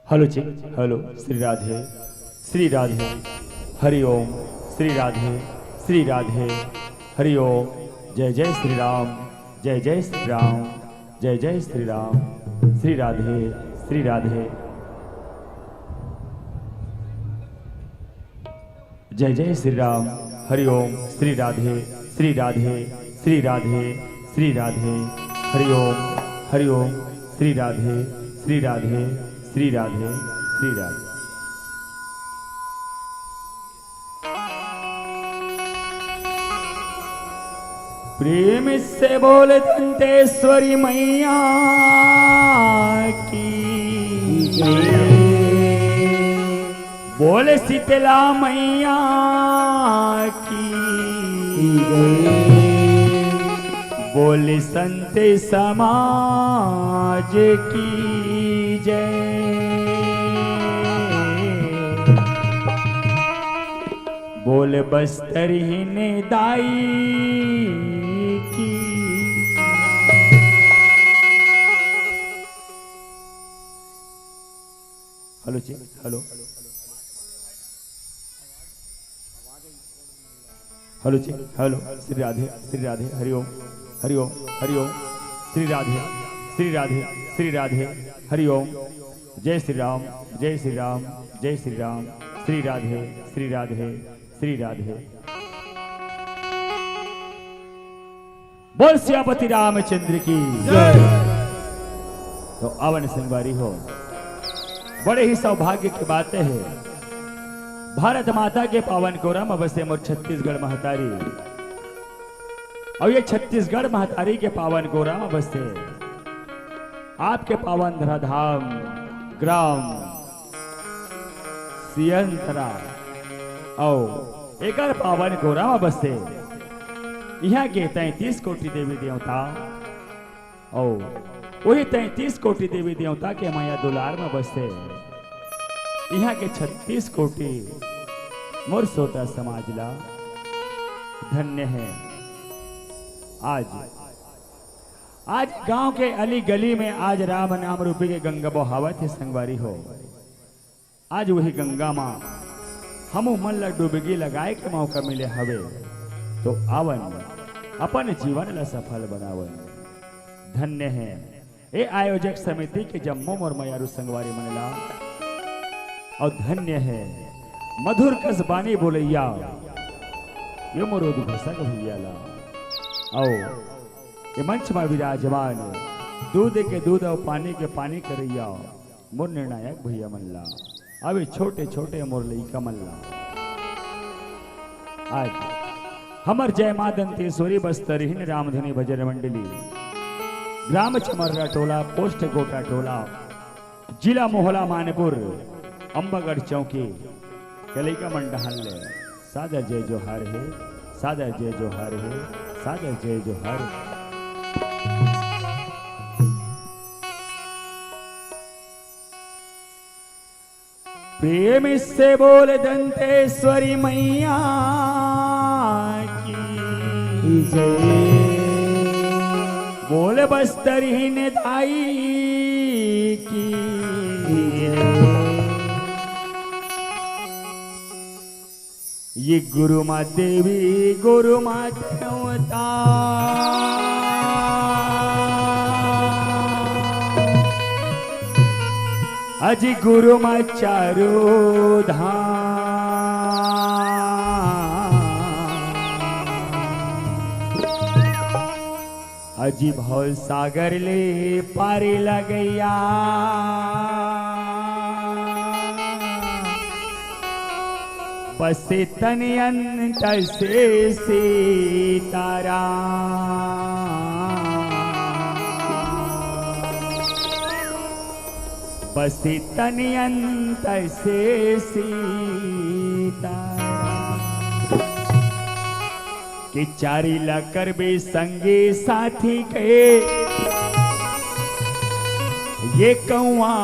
Hello जी, hello. Shri Radhe, Shri Radhe, Hari ओम। श्री राधे, श्री राधे, हरि ओम। जय जय श्री राम, जय जय श्री राम, जय जय श्री राम। श्री राधे, श्री राधे, जय जय श्री राम, हरि ओम। श्री राधे, श्री राधे, श्री राधे, श्री राधे, हरि ओम, हरि ओम। श्री राधे, श्री राधे, श्री राधे, श्री राधे। प्रेम से बोल दंतेश्वरी मैया की जय, बोल शीतला मैया की जय, बोल संत समाज की जय, बोल बस्तर हिने दाई की। हेलो जी, हेलो, हेलो जी, हेलो। श्री राधे, श्री राधे, हरि ओम, हरि ओम, हरि ओम। श्री राधे, श्री राधे, श्री राधे, हरि ओम। जय श्री राम, जय श्री राम, जय श्री राम। श्री राधे, श्री राधे, श्री राधे। बोल सियापति रामचंद्र की जय। तो अवन संगवारी हो, बड़े ही सौभाग्य की बातें हैं। भारत माता के पावन कोरम अवश्य मोर छत्तीसगढ़ महतारी, और ये छत्तीसगढ़ महतारी के पावन कोरम अवश्य आपके पावन धराधाम ग्राम सियंतरा और एकर पावन कोरम अवश्य यहाँ के 33 कोटि देवी देवता और वही 33 कोटि देवी देवता के माया दुलार में बसते यहाँ के 36 कोटि मोर सोता समाजला धन्य है। आज गांव के अली गली में आज राम नाम रूपी के गंगा बहावत है संगवारी हो। आज वही गंगा माँ हम मन ला डुबकी लगाए के मौका मिले हवे, तो आवन अपन जीवन ला सफल बनावन। धन्य है ये आयोजक समिति के जम्मो मोर मयारू संगवारी मनला, और धन्य है मधुर कस बानी बोलैया ये मोर उद्घोषक भैया ला। आओ ये मंच में विराजमान दूध के दूध और पानी के पानी करैया मोर निर्णायक भैया मनला, अभी छोटे छोटे मोर लइका मनला। आज हमर जय मां दंतेश्वरी बस्तरहीन रामधनी भजन मंडली ग्राम चमर्रा टोला, पोस्ट गोटा टोला, जिला मोहला मानपुर, अंबागढ़ चौकी, कलिका मंडहल सादर जय जोहार है, सादर जय जोहार है, सादर जय जोहार। प्रेम से बोल दंतेश्वरी मैया की जय, बोल बस्तरहीन दाई की जय। ये गुरु माँ देवी गुरु माँ देवता, अजी गुरु माँ चारो धाम, अजी भव सागर ले पारे लगैया, बसे तनियंत से सीतारा, बसे तनियंत से सीतारा। कि चारी ला कर बे संगे साथी के ये कौआ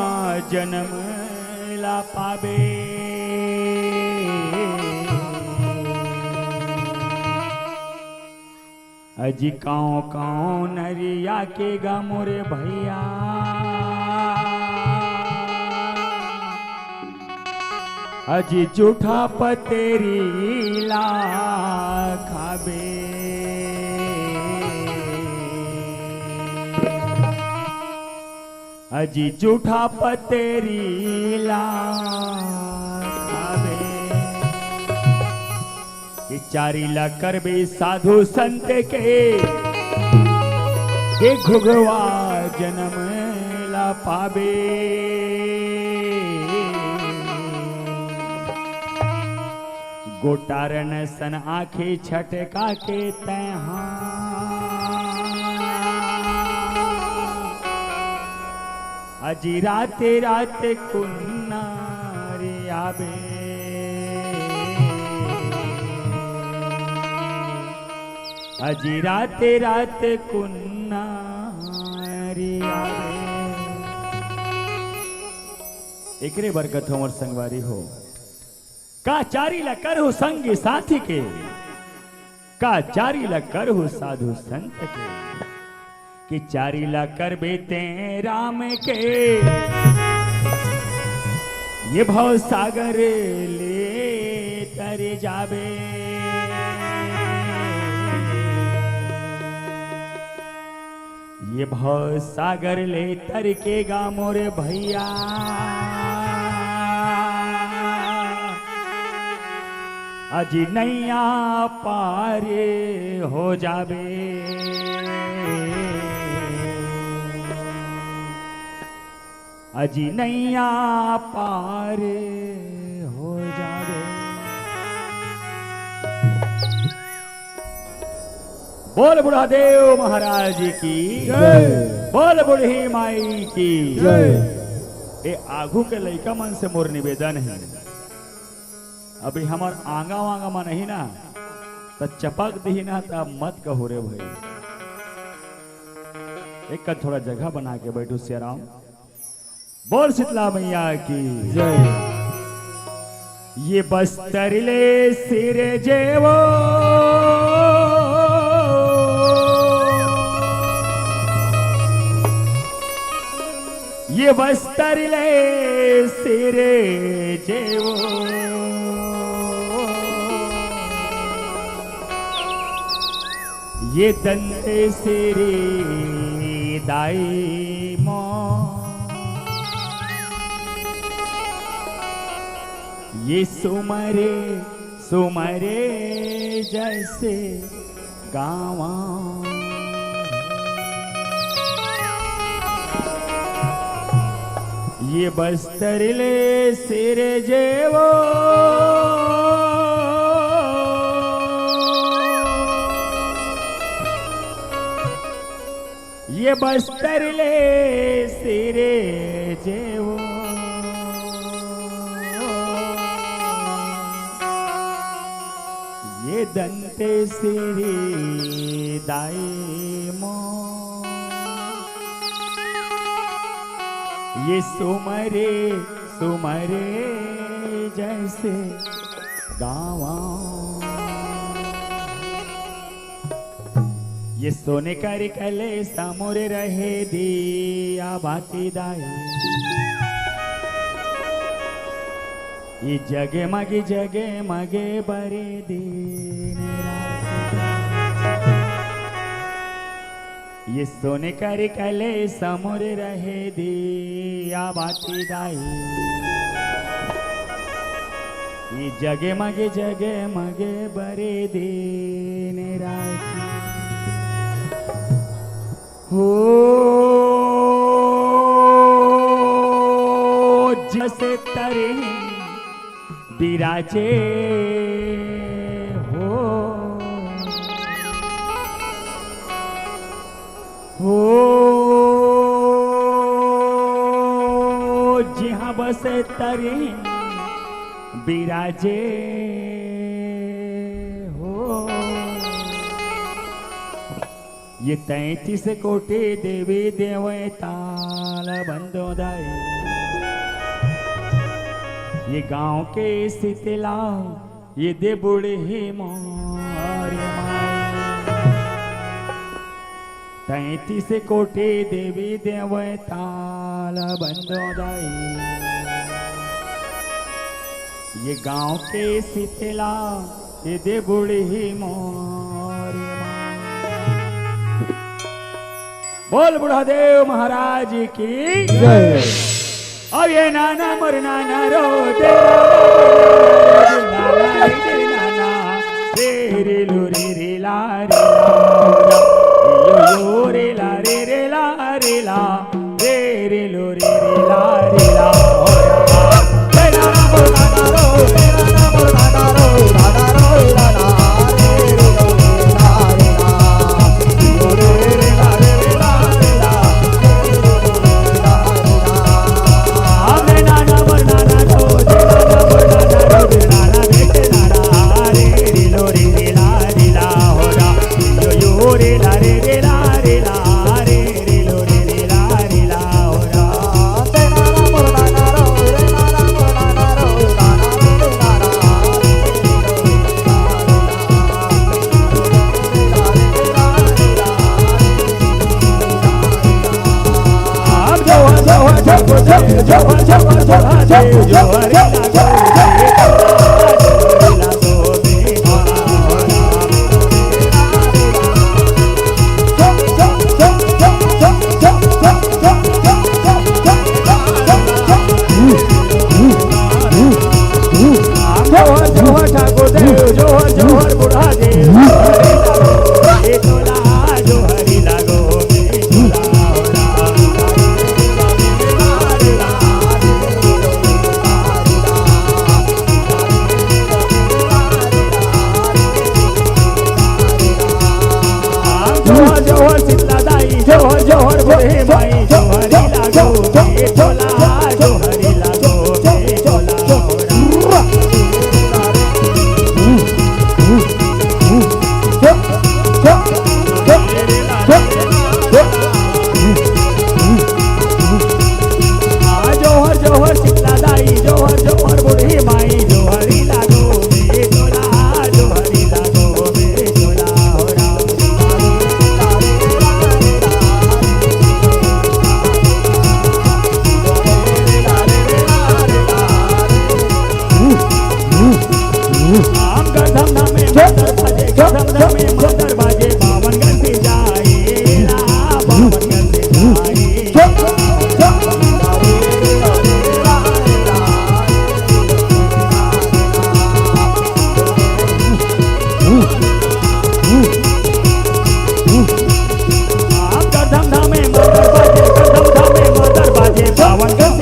जन्म ला पावे। अजी काओ काओ नरिया के गा मोरे भैया, अजी जूठा पतेरी ला खाबे। अजी जूठा पतेरी ला खाबे। कि चारी ला करबे साधु संत के ये घुघवा जन्म ला पावे। गोटारन सन आंखें छटका के तैहा, अजी राते राते कुन्नारे आवे। अजी राते राते कुन्नारे आवे। एकरे बरकत हमर संगवारी हो का चारी ला करहु संगी साथी के, का चारी ला करहु साधु संत के। कि चारी ला करबे ते राम के ये भव सागर ले तर जाबे। ये भव सागर ले तर के गा मोरे भैया, अजी नैया पारे हो जावे। अजी नैया पारे हो जावे। बोल बुढ़ादेव महाराज की जय, बोल बुढ़ी माई की जय। ए आगू के लइका मन से मोर निवेदन है, अभी हमार आंगा वांगा में नहीं ना तो चपक दी ना तो मत कहो रे भाई। एक का थोड़ा जगह बना के बैठो सियाराम। बोल शीतला मैया की जय। ये बस्तर ले सिर जेवो, ये बस्तर ले सिर जेवो। ये दंते सिरे दाई मो, ये सुमरे सुमरे जैसे गावा। ये बस्तर ले सिर जेवो, ये बस्तर ले सिरे जेवो। ये दंते सिरे दाई मो, ये सुमरे सुमरे जैसे गावा। ये सोने कर कले सामोरे रहे दिया बाती दाई। ये जगे मगे बरे दिन रात। ये सोने कर कले सामोरे रहे दिया बाती दाई। ये जगे मगे बरे दिन रात। हो जैसे तरे बिराजे हो जहाँ बसे तरे बिराजे हो। ये 33 कोटि देवी देवताल बंदो दाई, ये गांव के शीतला ये दे बुढ़े मारे माई। 33 कोटि देवी देवताल बंदो दाई, ये गांव के शीतला ये दे बुढ़ी मोरे माई। बोल बुढ़ादेव महाराज की जय। और ये नाना मर नाना रो नाना रे लो रे ला रे यो रे ला रे ला रे ला रे लो रे ला रे ला। जोहर बोले भाई जोहरी लागो बे चोला जोहरी लागो बे चोला। जोहर जोहर शीतला दाई जोहर जोहर बोले भाई जोहरी लागो बे चोला जोहरी लागो बे चोला। मंदर बाजे बावन गंती जाए बावन गंती मंदर बाजे बावन गंती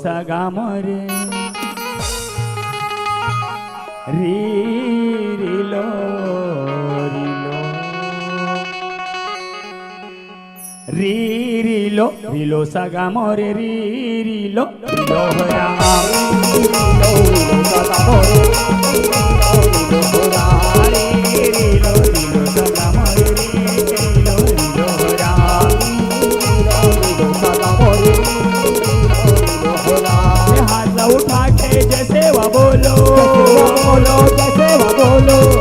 सगा मोरे रीलो रीलो रीलो सगा मोरे रीलो रीलो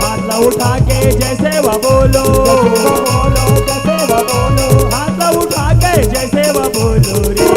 हाथ उठा के जैसे वह बोलो, जैसे वो बोलो हाथ उठा के जैसे वह बोलो रे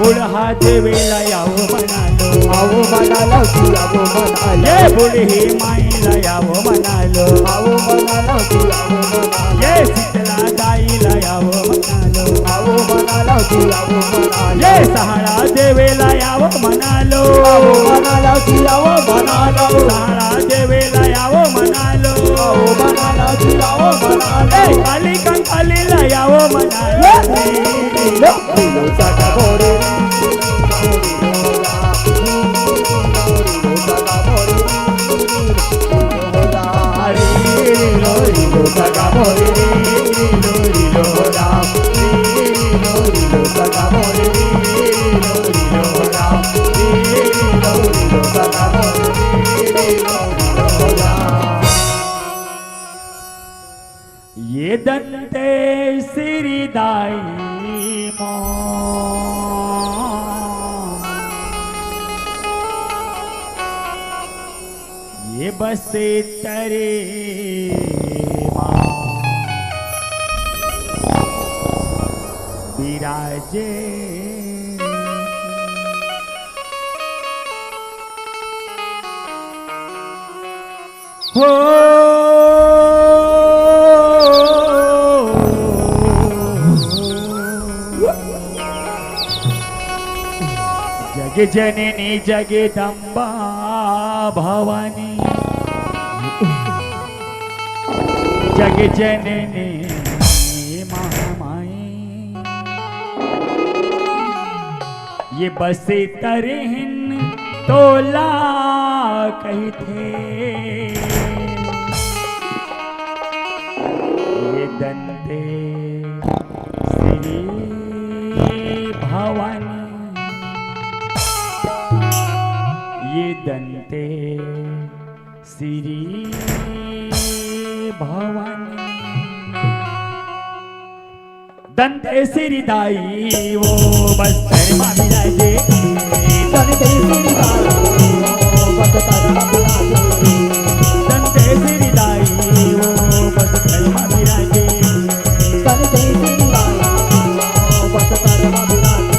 बुढ़ा देवेला यावो मना लो, आओ बना लो जी आओ बना लो ये बूढ़ी माई यावो मना लो, आओ बना लो जी आओ बना लो ये शीतला दाई यावो मना लो, आओ बना लो जी आओ बना लो ये सहारा देवेला यावो मना लो, आओ बना लो जी आओ बना लो सहारा देवेला यावो मना लो, आओ बना लो जी आओ बना लो ए काली कंकाली यावो मना लो लो सका बोरे ये दंते श्रीदाई ये बसे तरे विराजे हो जग जननी जगदम्बा भवानी जग जननी महामाई ये बसे तरहिन तोला कही थे ये दंते श्री भवानी ये दंते श्री भवानी दंते श्री दाई वो बस्तर में विराजे दंते श्री दाई वो बस्तर में विराजे दंते श्री दाई वो बस्तर में विराजे दंते श्री दाई वो बस्तर में विराजे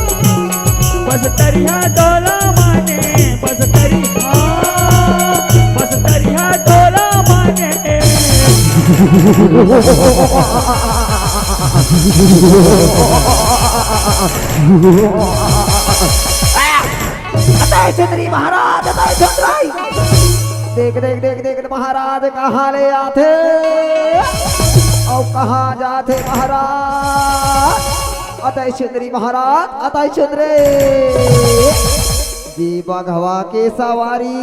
बस्तरिया डोला माने बस्तरिया डोला माने चंद्री महाराज देख देख देख देख महाराज कहाँ ले आते और कहाँ जाते महाराज अतः चंद्री महाराज अतः चंद्रे जी बघवा के सवारी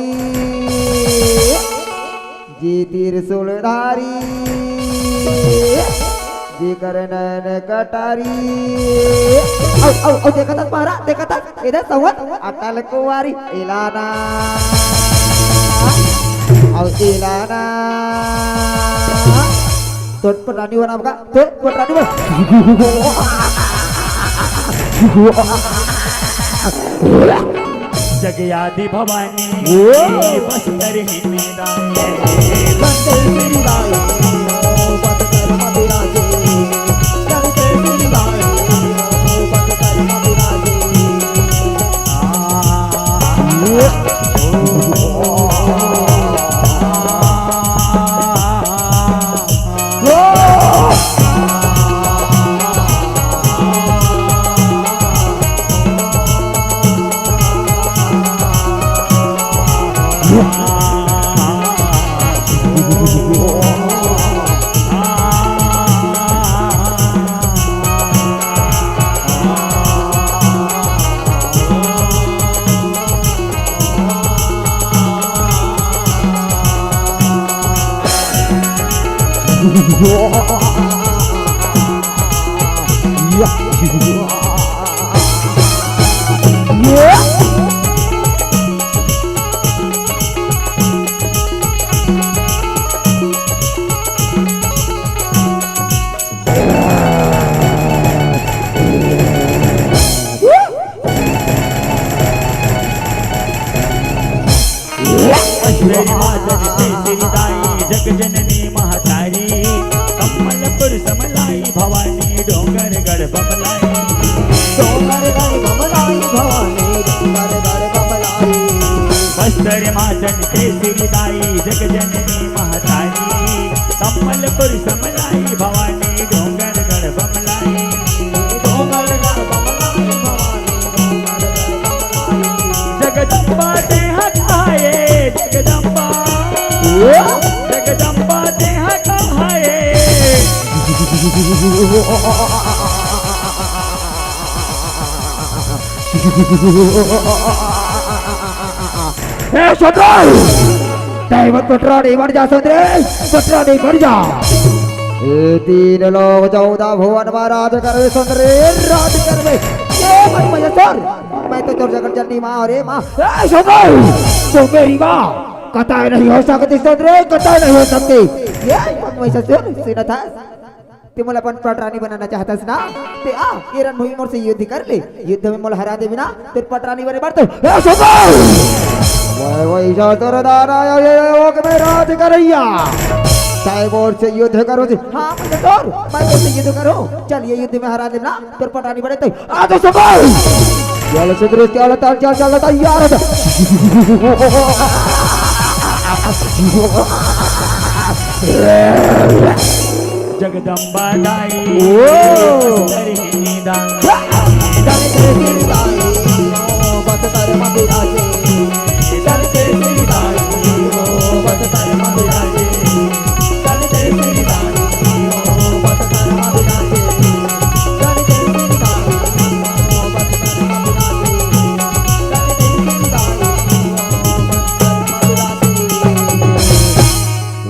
जी त्रिशूलधारी जी करनन कटारी औ देखा था महाराज देखा था इधर संवत अटल कुंवारी इलाना और इलाना तो रानी हो नाम का तो रानी जगयादि भवानी बस कर ही जग जननी महतारी कमलपुर समलाई भवानी डोंगर गढ़ बमलाई बस्तर मातन के सिरदाई जग जननी महतारी कमलपुर समलाई भवानी डोंगर गढ़ बमलाई जगदम्बा ते हटाए जगदम्बा जगदम्बा ते हटाए दैवत पटरा नहीं बन जा सुंदरे पटरा नहीं बन जा तीन लोग 14 भुवन महाराज करे सुंदरे राज करवे मैं तो तोर जगत जननी माँ और माँ तो मेरी माँ कताई नहीं हो सकती सुंदरे कताई नहीं हो सकती ये सुना था ते मला पण पटराणी बनाना चाहतास ना ते आ ये रणभूमि मोर से युद्ध कर ले युद्ध में मोल हरा दे बिना तेरे पटराणी बने बढ़तो वही जो तोर दारा ये ओक में राज करैया चाहे मोर से युद्ध करो जी हाँ मैं तोर मैं से युद्ध करो चल ये युद्ध में हरा देना तेरे पटराणी बने तो आ तो सुबह चल सुधरे चल चल तैयार हो जगदम्बा दाई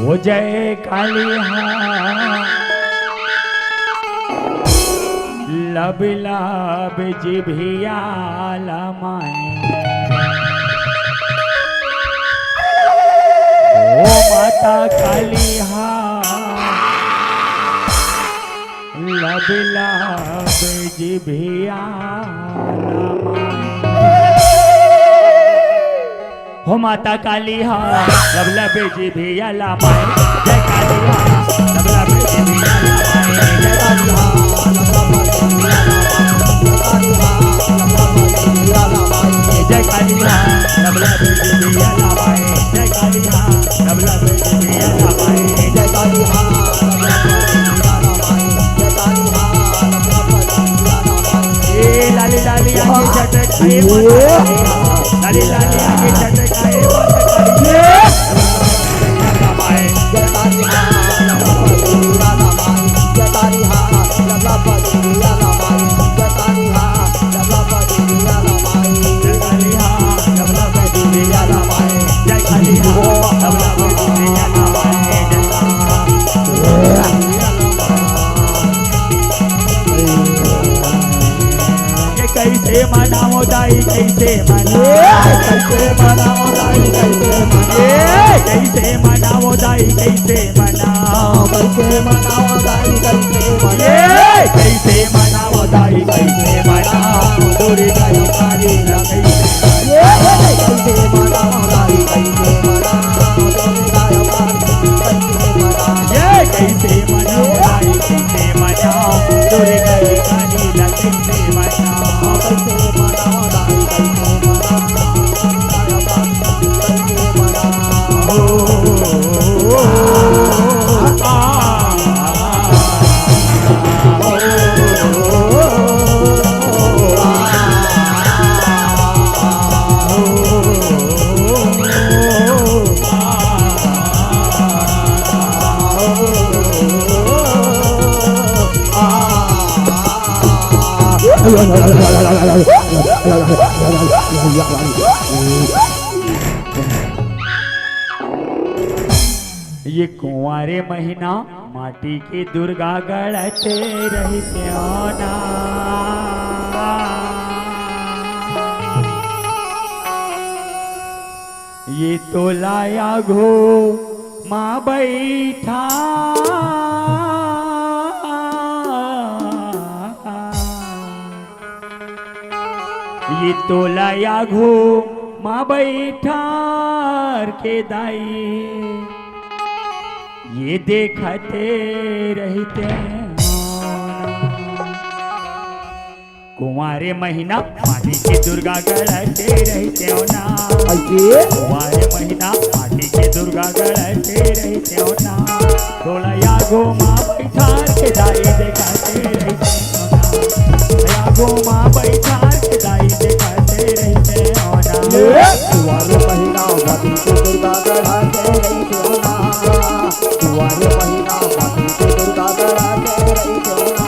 वो जय काली लब लब जिभिया लमाए ओ माता काली लब लब जिभिया हो माता काली लब लब जिभिया लमाए जय काली लब लब जिभिया लमाए जय काली जय काली लब लब जिभिया लमाए जय काली लब लब जिभिया लमाए जय काली ए लाली लाली आगे झटकाए लाली लाली आगे झटकाए कैसे मनाओ दाई कैसे मनाओ दाई कैसे मनाओ दाई कैसे मनाओ कैसे मनाओ दाई कैसे मनाओ दाई कैसे मनाओ दूरी गई काली कैसे मनाओ दाई कैसे मनाओ कैसे मनाओ दाई कैसे मनाओ दूरी गई काली कैसे मनाओ कैसे मनाओ दाई कैसे ये कुंवारे महीना माटी की दुर्गा गढ़ते रहते ना। ये तो लाया घो माँ बैठा, ये तो लाया घो माँ बैठा के दाई, ये देखते रहते कुंवारे महीना माटी की दुर्गा गढ़ते रहते हो ना। कुंवारे महीना माटी की दुर्गा गढ़ते रहते हो ना। थोड़ा या गो माँ बैठा के दाई दिखाते रहते हो ना। या गो माँ बैठा के दाई दिखाते रहते हो ना। कुंवारे महीना माटी की दुर्गा गढ़ते रहते हो ना। कुंवारे महीना माटी की दुर्गा गढ़ते रहते हो ना।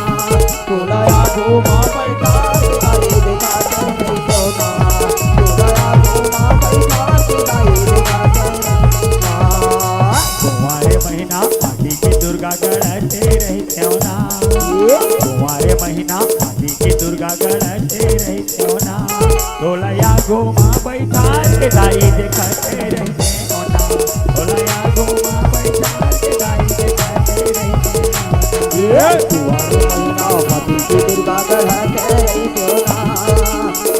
थोड़ा या गो माँ बैठा के दाई दिखाते रहते हो ना। थोड़ा या गो माँ बैठा के दाई दिखाते रहते हो ना। कुंवारे महीना माटी की दुर्गा गढ़ते रहते हो ना। कुंवारे महीना माटी की दुर्गा गढ़ते रहते हो ना। थोड़ा या गो माँ बैठा के दाई दिखाते रहते हो ना। थोड़ा या गो माँ बैठा के दाई दिखाते रहते हो ना। कुंवारे महीना माटी की दुर्गा गढ़ते रहते हो ना।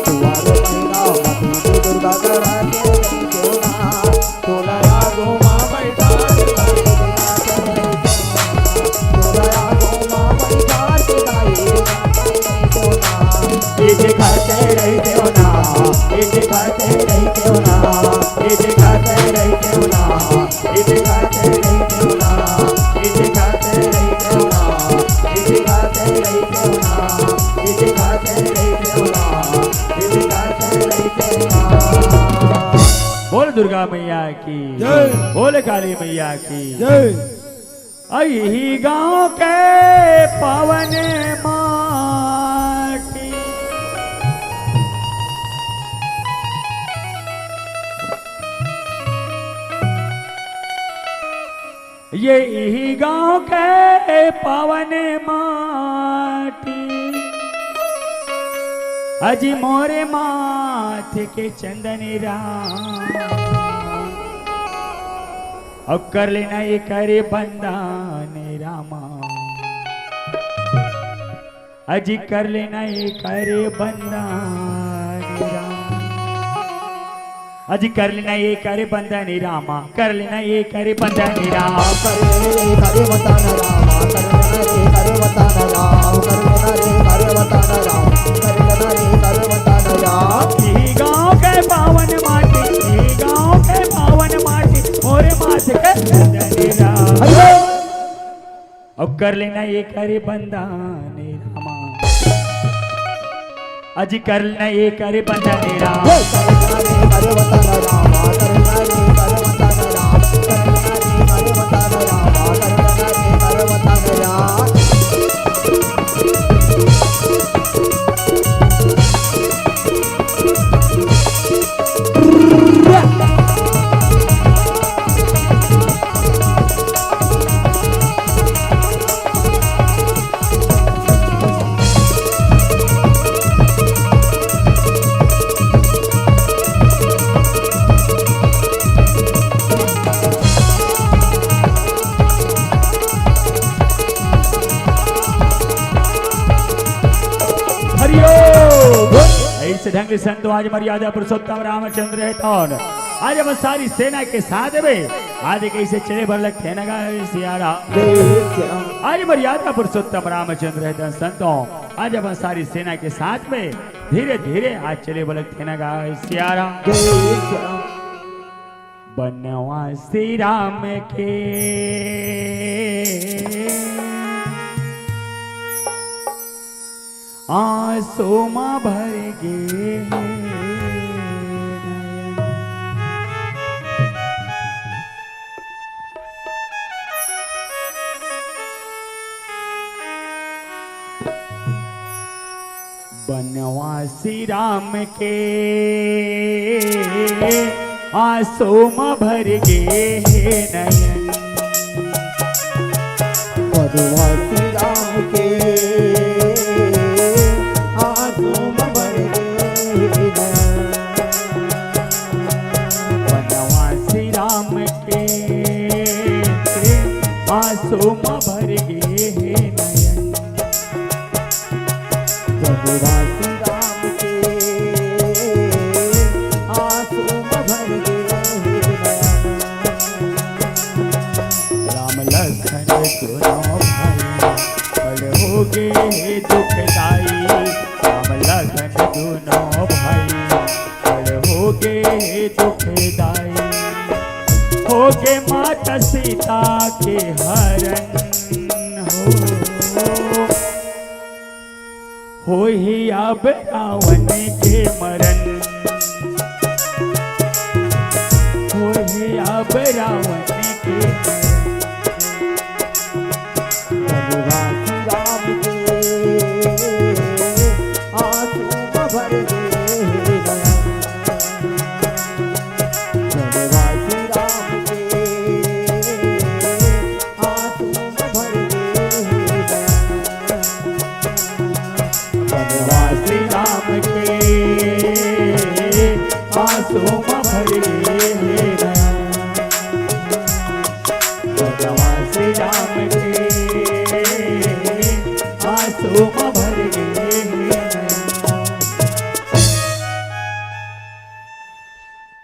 कुंवारे महीना माटी की दुर्गा गढ़ते रहते हो ना। थोड़ा या गो माँ बैठा के दाई दिखाते रहते हो ना। थोड़ा या गो माँ बैठा के दाई दिखाते रहते हो ना। ये दिखाते रहते हो ना। ये दिखाते रहते हो ना। ये दिखाते रहते हो ना। ये दिखाते रहते हो ना। ये दिखाते रहते हो ना। ये दिखाते रहते हो ना। ये दिखाते रहते हो ना। ये दिखाते रहते हो ना। बोल दुर्गा मैया की जय। बोल काली मैया की जय। यही गांव के पावन माटी, ये यही गांव के पावन माटी, अजी मोरे माथे के चंदन राम, अब कर लेना ये करे बंदान रामा, अजी कर लेना ये करे बंदान राम, अजी कर लेना ये करे बंदान रामा, कर लेना ये करे बंदान राम। करे बताना राम, करे बताना राम, करे बताना राम, करे बताना राम। यही गांव के पावन माटी, यही गांव के पावन माटी, मोरे माथे के चंदन राम, अब कर लेना ये करे बंदान रामा, अजी कर लेना ये करे बंदान राम। करे बताना राम, करे बताना राम, करे बताना राम, करे बताना राम। ऐसे ढंग से संतो आज मर्यादा पुरुषोत्तम रामचंद्र है तौर आज हम सारी सेना के साथ में आज कैसे चले भर लगते हैं नगा सियारा। आज मर्यादा पुरुषोत्तम रामचंद्र है संतों आज हम सारी सेना के साथ में धीरे धीरे आज चले भर लगते हैं नगा सियारा। बनवासी राम के आंसू मां भर गे बनवासी राम के आंसू मां भर गे नयन वनवासी राम के आंसू में भर गए वनवासी राम के आंसू में भर गए नयन वनवासी राम के आंसू में भर गए राम लखन दोनों भाई बड़े हो गए दुखदाई राम लखन दोनों भाई बड़े हो गए दुखदाई हो गए माता सीता के हरण हो ही अब रावण के मरण हो ही अब रावण के मरण वनवासी राम के आंसू में भर गए वनवासी राम के आंसू में भर गए वनवासी राम के आंसू में भर गए वनवासी राम के आंसू में भर गए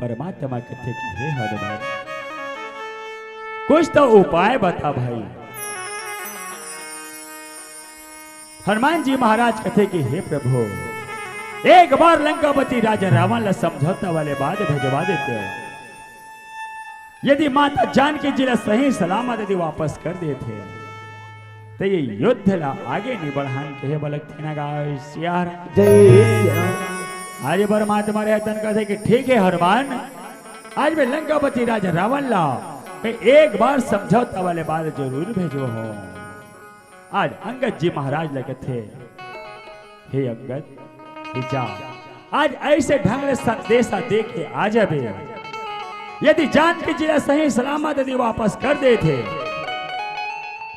परमात्मा कहते कि हे हनुमान कुछ तो उपाय बता भाई। हनुमान जी महाराज कहते कि हे प्रभु एक बार लंकापति राजा रावण ला समझौता वाले बाद भेजवा देते हो यदि माता जानकी जी ला सही सलामत यदि वापस कर देते तो ये युद्ध ला आगे नहीं बढ़ान के बलक थे ना सियार जय श्री राम। आज परमात्मा रहतन कहते कि ठीक है हनुमान आज मैं लंकापति राजा रावण ला मैं एक बार समझौता वाले बाद जरूर भेजो हो। आज अंगद जी महाराज लगे थे हे अंगद जा आज ऐसे ढंग से संदेशा दे के आ जाबे यदि जानकी जी सही सलामत यदि वापस कर देते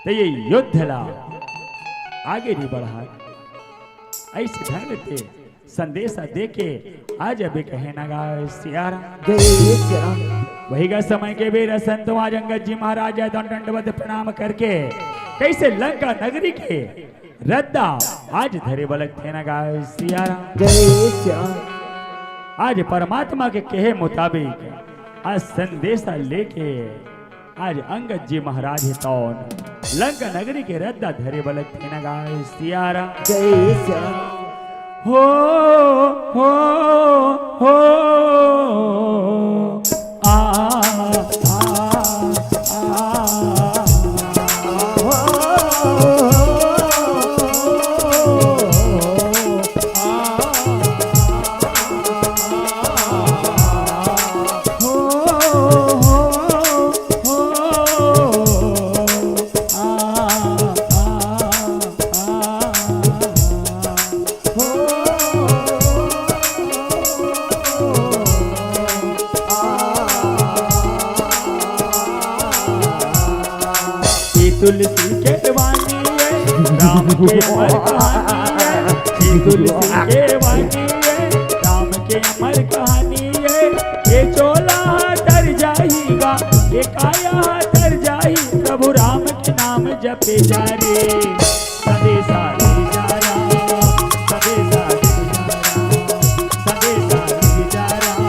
तो ये युद्ध ला आगे नहीं बढ़ा ऐसे ढंग से संदेशा दे के आ जाबे कहे नगा सियारा जय श्री राम। वही का समय के वीर संत आज अंगद जी महाराज दंडवत प्रणाम करके कैसे लंका नगरी के रद्दा आज धरे बलक थे नगा सियारा जय श्री राम। आज परमात्मा के कहे मुताबिक आज संदेशा लेके आज अंगद जी महाराज तौन लंका नगरी के रद्दा धरे बलक थे नगा सियारा जय श्री राम। हो हो हो आ तुलसी के वाणी है राम के अमर कहानी है तुलसी के वाणी है राम के अमर कहानी है ये चोला तर जाएगा ये काया तर जाई प्रभु राम के नाम जपे जा रे संदेशा ले जा राम संदेशा ले जा राम संदेशा ले जा राम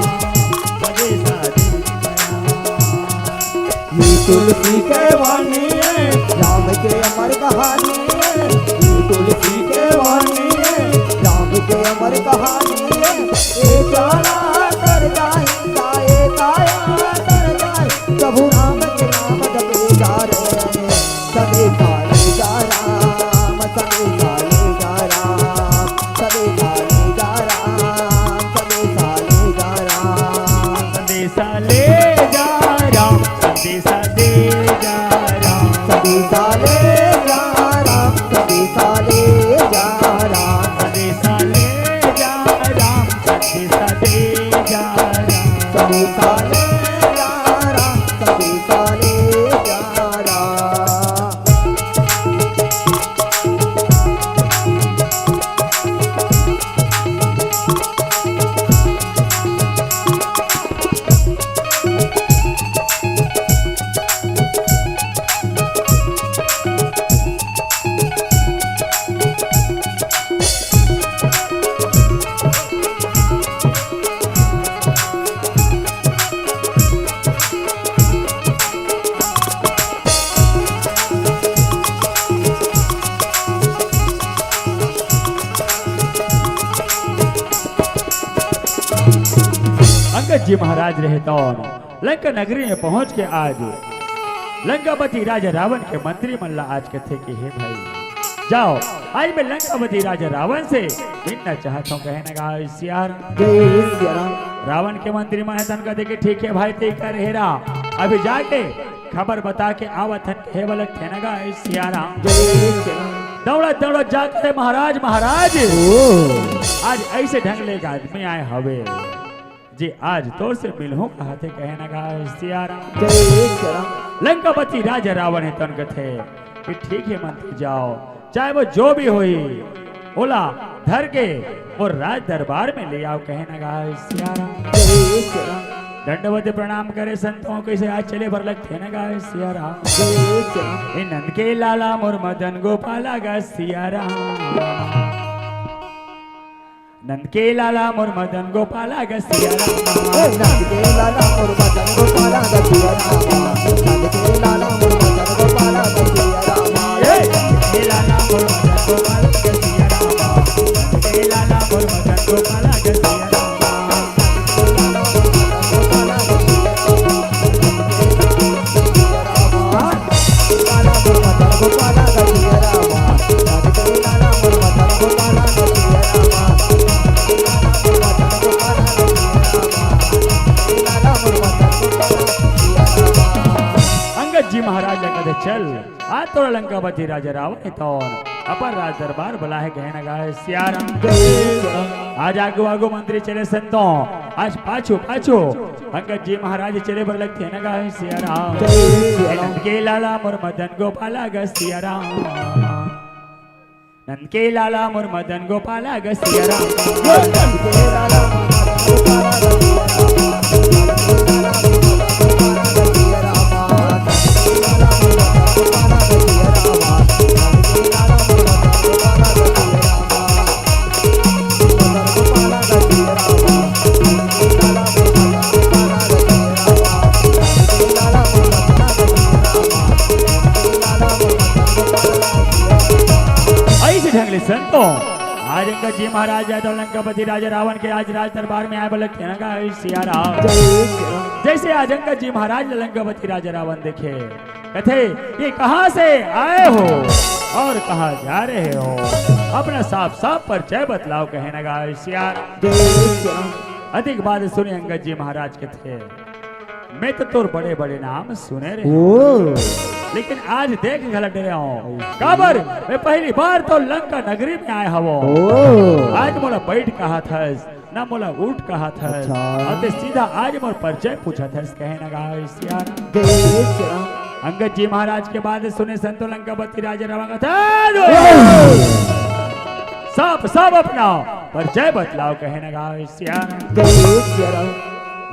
ये तुलसी के वाणी है राम के अमर कहानी है ये तुलसी के वाणी है राम के अमर कहानी है ये चला कर जाएगा ये काया कर जाए प्रभु राम के नाम जपे जा रहे संदेशा ले जा राम संदेशा ले जा राम संदेशा ले जा राम संदेशा ले जा राम संदेशा ले जा राम संदेशा दे जा राम संदेशा ले जा राम संदेशा ले जा राम संदेशा ले जा राम संदेशा दे जा राम संदेशा ले जा राम संदेशा ले जा राम अंगद जी महाराज रहे तो लंका नगरी में पहुंच के आज लंकापति राजा रावण के मंत्री मल्ला आज कहते कि हे भाई जाओ, आज मैं लंकापति राजा रावण से मिलना चाहता हूँ। कहने का सियार रावण के मंत्री महातन का देखे ठीक है भाई ते कर हेरा, अभी जाके खबर बता के आवत है बलक थे नगा सियारा। दौड़त दौड़त जाते महाराज महाराज आज ऐसे ढंग ले आदमी आए हवे जी, आज तोर से मिलूं कहते कहने का सियारा। लंकापति राजा रावण है तन कथे कि ठीक है मंत्री जाओ, चाहे वो जो भी होई बोला धर के और राज दरबार में ले आओ। कहने का सियारा दंडवत प्रणाम करे संतों कैसे आज चले भर लगते न गा सियारा। नंद के लाला मोर मदन गोपाला गा सियारा, नंद के लाला मोर मदन गोपाला गा सियारा, नंद के लाला मोर मदन गोपाला गा सियारा, नंद के लाला मोर मदन गोपाला गा सियारा, नंद के लाला मोर मदन गोपाला गा सियारा, नंद के लाला मोर मदन गोपाला गा सियारा। अंगद जी महाराज कहते चल आज तो लंकापति राजा रावण तो अपर राज दरबार बुला है कहना गाय सियारा। आज आगो आगो मंत्री चले संतों, आज पाछो पाछो अंगद जी महाराज चले बर लगते न गाय सियारा। नंद के लाला मोर मदन गोपाला ग सियारा, नंद के लाला मोर मदन गोपाला ग सियारा, नंद के लाला मोर मदन गोपाला गा ढंगले संतों आज अंगद जी महाराज तो लंकापति राजा रावण के आज राज दरबार में आए बोले सियारा। जैसे आज अंगद जी महाराज लंकापति राजा रावण देखे कहते ये कहां से आए हो और कहां जा रहे हो, अपना साफ साफ परिचय बतलाओ। कहने लगा सियारा। अधिक बात सुने अंगद जी महाराज के थे मैं तो तोर बड़े बड़े नाम सुने रहे, लेकिन आज देख गलत डरे हूँ काबर मैं पहली बार तो लंका नगरी में आया हूँ। आज मोला बैठ कहा था ना मोला उठ कहा था, और सीधा आज मोर परिचय पूछा था। कहने लगा सियारा। अंगद जी महाराज के बाद सुने संतो लंकापति राजा रावण का सब सब अपना परिचय बतलाओ। कहने लगा सियारा।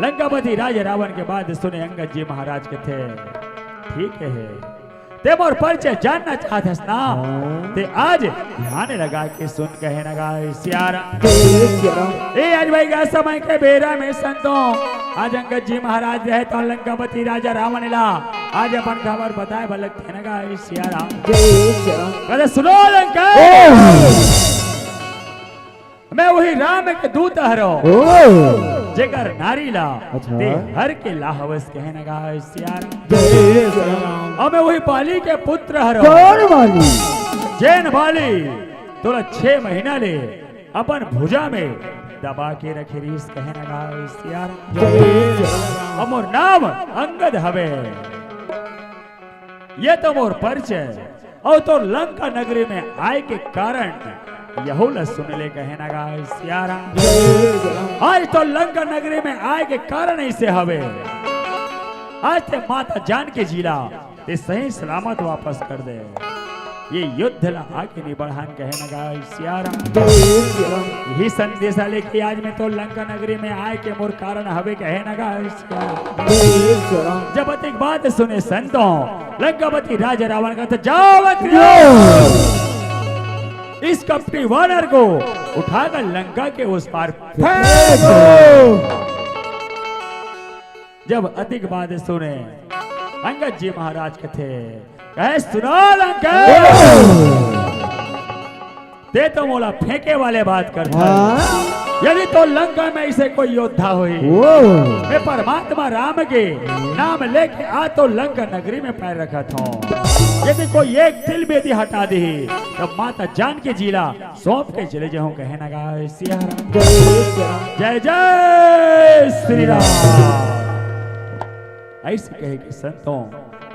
लंकापति राजा रावण के बाद सुने अंगद जी महाराज के थे ठीक है ते मोर परिचय जानना चाहते ना ते आज ध्यान लगा के सुन। कहने लगा सियारा। ए आज भाई का समय के बेरा में संतों आज अंगद जी महाराज रहे तो लंकापति राजा रावण ला आज अपन खबर बताए बलक कहने लगा सियारा। कहते सुनो लंका मैं वही राम के दूत हरो जेकर नारी ला ते हर के लाहवस कहने लगा सियारा। और मैं वही पाली के पुत्र हरो जैन वाली तोरा 6 महीना ले अपन भुजा में दबा के रखे रीस। कहने लगा सियारा। मोर नाम अंगद हवे ये तो मोर परिचय और तो लंका नगरी में आए के कारण यहो ल सुन ले। कहने लगा सियारा। आज तो लंका नगरी में आए के कारण ऐसे हवे आज ते माता जान के जिला ते सही सलामत वापस कर दे ये युद्ध ला आके नहीं बढ़ान। कहने लगा सियारा। यही संदेश लेके आज मैं तो लंका नगरी में आए के मोर कारण हवे। कहने लगा सियारा। जब एक बात सुने संतों लंकापति राजा रावण का तो जाओ इस कपटी वानर को उठाकर लंका के उस पार फेंको। जब अधिक बात सुने अंगद जी महाराज के थे कहे सुनो लंका ते तो मोला फेंके वाले बात करता है। हाँ यदि तो लंका में ऐसे कोई योद्धा हुई, ओ मैं परमात्मा राम के नाम लेके आ तो लंका नगरी में पैर रखा था। यदि कोई एक तिल भी यदि हटा दे तब माता जान के जिला सौंप के चले जाऊं कहे ना गाय सिया राम। जय जय श्री राम। ऐसे कहे कि संतों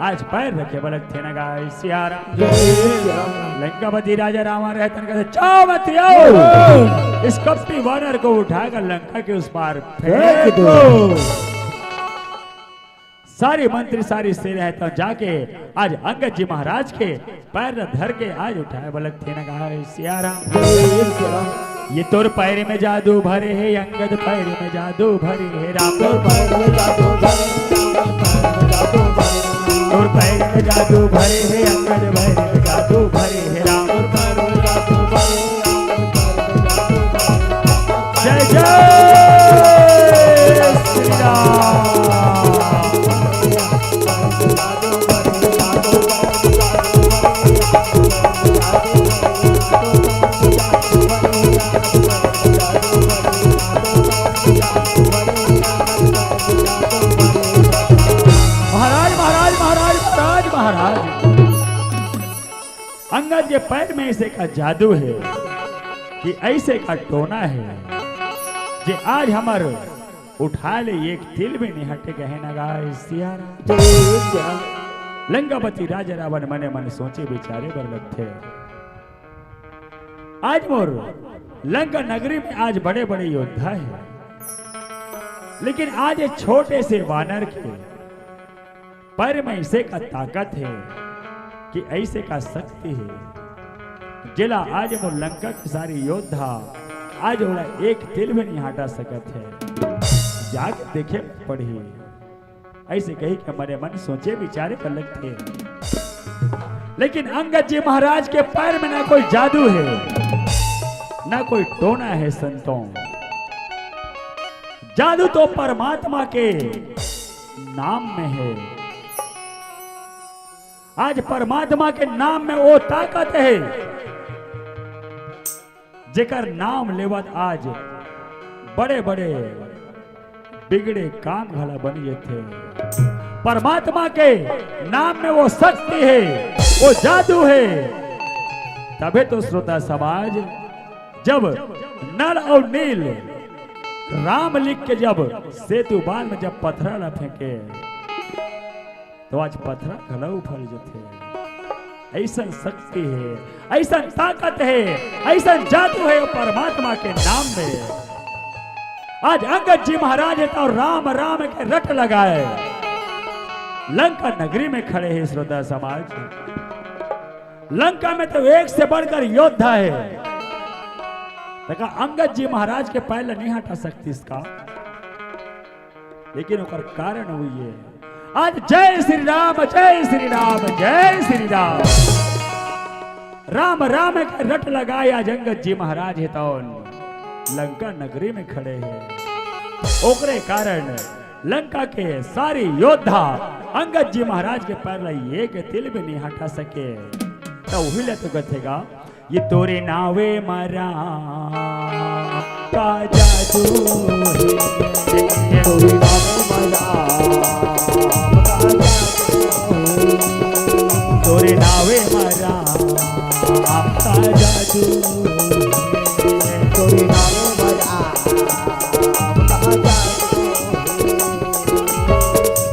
आज पैर रखे बलक थे ना गाय सिया राम। लंकापति राजा रावण रहते कहते चाओ मत आओ, इस कपटी वानर को उठाकर लंका के उस पार फेंक दो। सारी मंत्री सारी सेना है तो जाके आज अंगद जी महाराज के पैर धर के आज उठाए बलक थे ना गाय सिया राम। ये तोर पैर में जादू भरे है अंगद, पैर में जादू भरे है राम। तोर पैर में जादू भरे है अंगद, पैर में जादू भरे है राम। जय जय श्री राम। अंगद के पैर में ऐसे का जादू है कि ऐसे का टोना है जे आज हमार उठा ले एक तिल भी नहीं हटे गए ना गाय सिया राम। लंकापति राजा रावण मने मन सोचे बिचारे बरलक थे। आज मोर लंका नगरी में आज बड़े बड़े योद्धा है, लेकिन आज एक छोटे से वानर के पैर में ऐसे का ताकत है कि ऐसे का शक्ति है जिला आज वो लंका के सारे योद्धा आज वाला एक तिल भी नहीं हटा सकत है। जाके देखे पढ़ी ऐसे कही कि हमारे मन सोचे विचारे कर लगते, लेकिन अंगद जी महाराज के पैर में ना कोई जादू है ना कोई टोना है संतों। जादू तो परमात्मा के नाम में है। आज परमात्मा के नाम में वो ताकत है जेकर नाम लेवत आज बड़े बड़े बिगड़े काम घला बन थे। परमात्मा के नाम में वो शक्ति है, वो जादू है। तबे तो श्रोता समाज जब नल और नील राम लिख के जब सेतु बाल में जब पत्थर न फेंके तो आज पत्थर घला उफल जाते। ऐसा शक्ति है, ऐसा ताकत है, ऐसा जादू है परमात्मा के नाम में। आज अंगद जी महाराज है तो राम राम के रट लगाए लंका नगरी में खड़े हैं। श्रोता समाज लंका में तो एक से बढ़कर योद्धा है, देखा अंगद जी महाराज के पहले नहीं हटा सकती इसका, लेकिन उसका कारण हुई है आज जय श्री राम जय श्री राम जय श्री राम। राम राम के रट लगाए आज अंगद जी महाराज है तो लंका नगरी में खड़े हैं। ओकरे कारण लंका के सारे योद्धा अंगद जी महाराज के पैर एक तिल भी नहीं हटा सके। तो वही ले तो कथेगा ये तोरे नावे मरा का जादू है, तोरे नावे मरा तोरे नावे मरा आपका जादू, तोरे नावे मरा आपका जादू।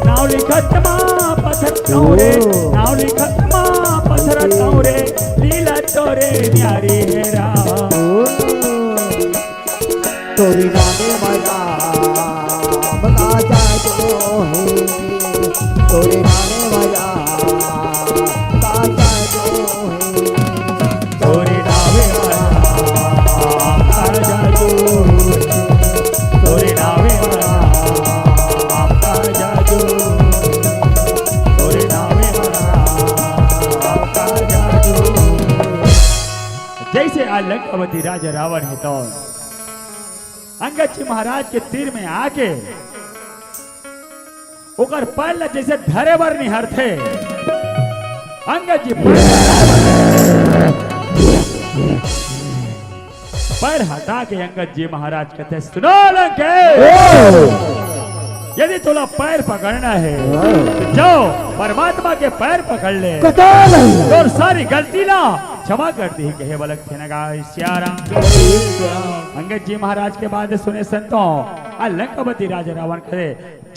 नाव लिखत मां पत्थर तोरे, नाव लिखत मां पत्थर तोरे, लीला तोरे न्यारी है राम। तोरे नावे मरा आपका जादू है, तोरे नावे मरा तोरे नावे मरा आपका जादू, तोरे नावे मरा आपका जादू, तोरे नावे मरा आपका जादू। जैसे आज लंकापति राजा रावण है तो अंगद जी महाराज के तीर में आके ओकर पैर जैसे धरे बर निहर थे। अंगद जी पैर हटा के अंगद जी महाराज कहते सुनो लंकेश, यदि तुला पैर पकड़ना है तो जाओ परमात्मा के पैर पकड़ ले और सारी गलती ना क्षमा करती है कहे बलक थे नगा श्यारा। अंगद जी महाराज के बाद सुने संतों लंकापति राजा रावण करे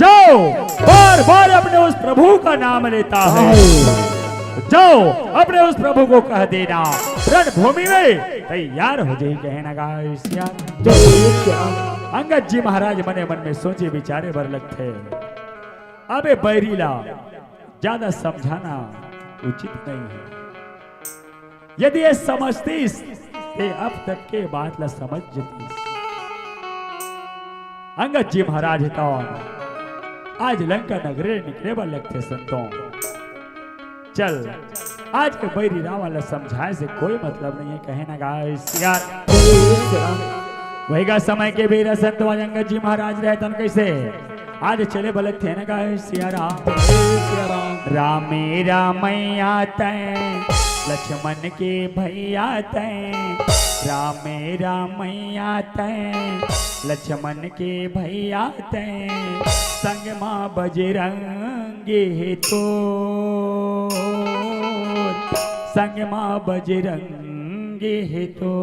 जाओ बार बार अपने उस प्रभु का नाम लेता है, जाओ अपने उस प्रभु को कह देना रणभूमि में तैयार हो जाए कहे नगा श्यारा। अंगद जी महाराज मने मन में सोचे विचारे बर लगते अबे बैरीला ज्यादा समझाना उचित नहीं है, यदि ये समझतीस ते अब तक के बात ला समझ जतीस। अंगद जी महाराज तो आज लंका नगरे निकले बर लगते संतों, चल आज के बैरी रावण ला समझाए से कोई मतलब नहीं है कहे ना गाइस यार। वही का समय के वीर संत अंगद जी महाराज रहतन कैसे आज चले बलक थे ना गाइस सियारा। रामे रामैया तय लक्ष्मण के भैया तय, रामे रामैया तय लक्ष्मण के भैया तय, संग माँ बजरंगे तो संग माँ बजरंगे तो।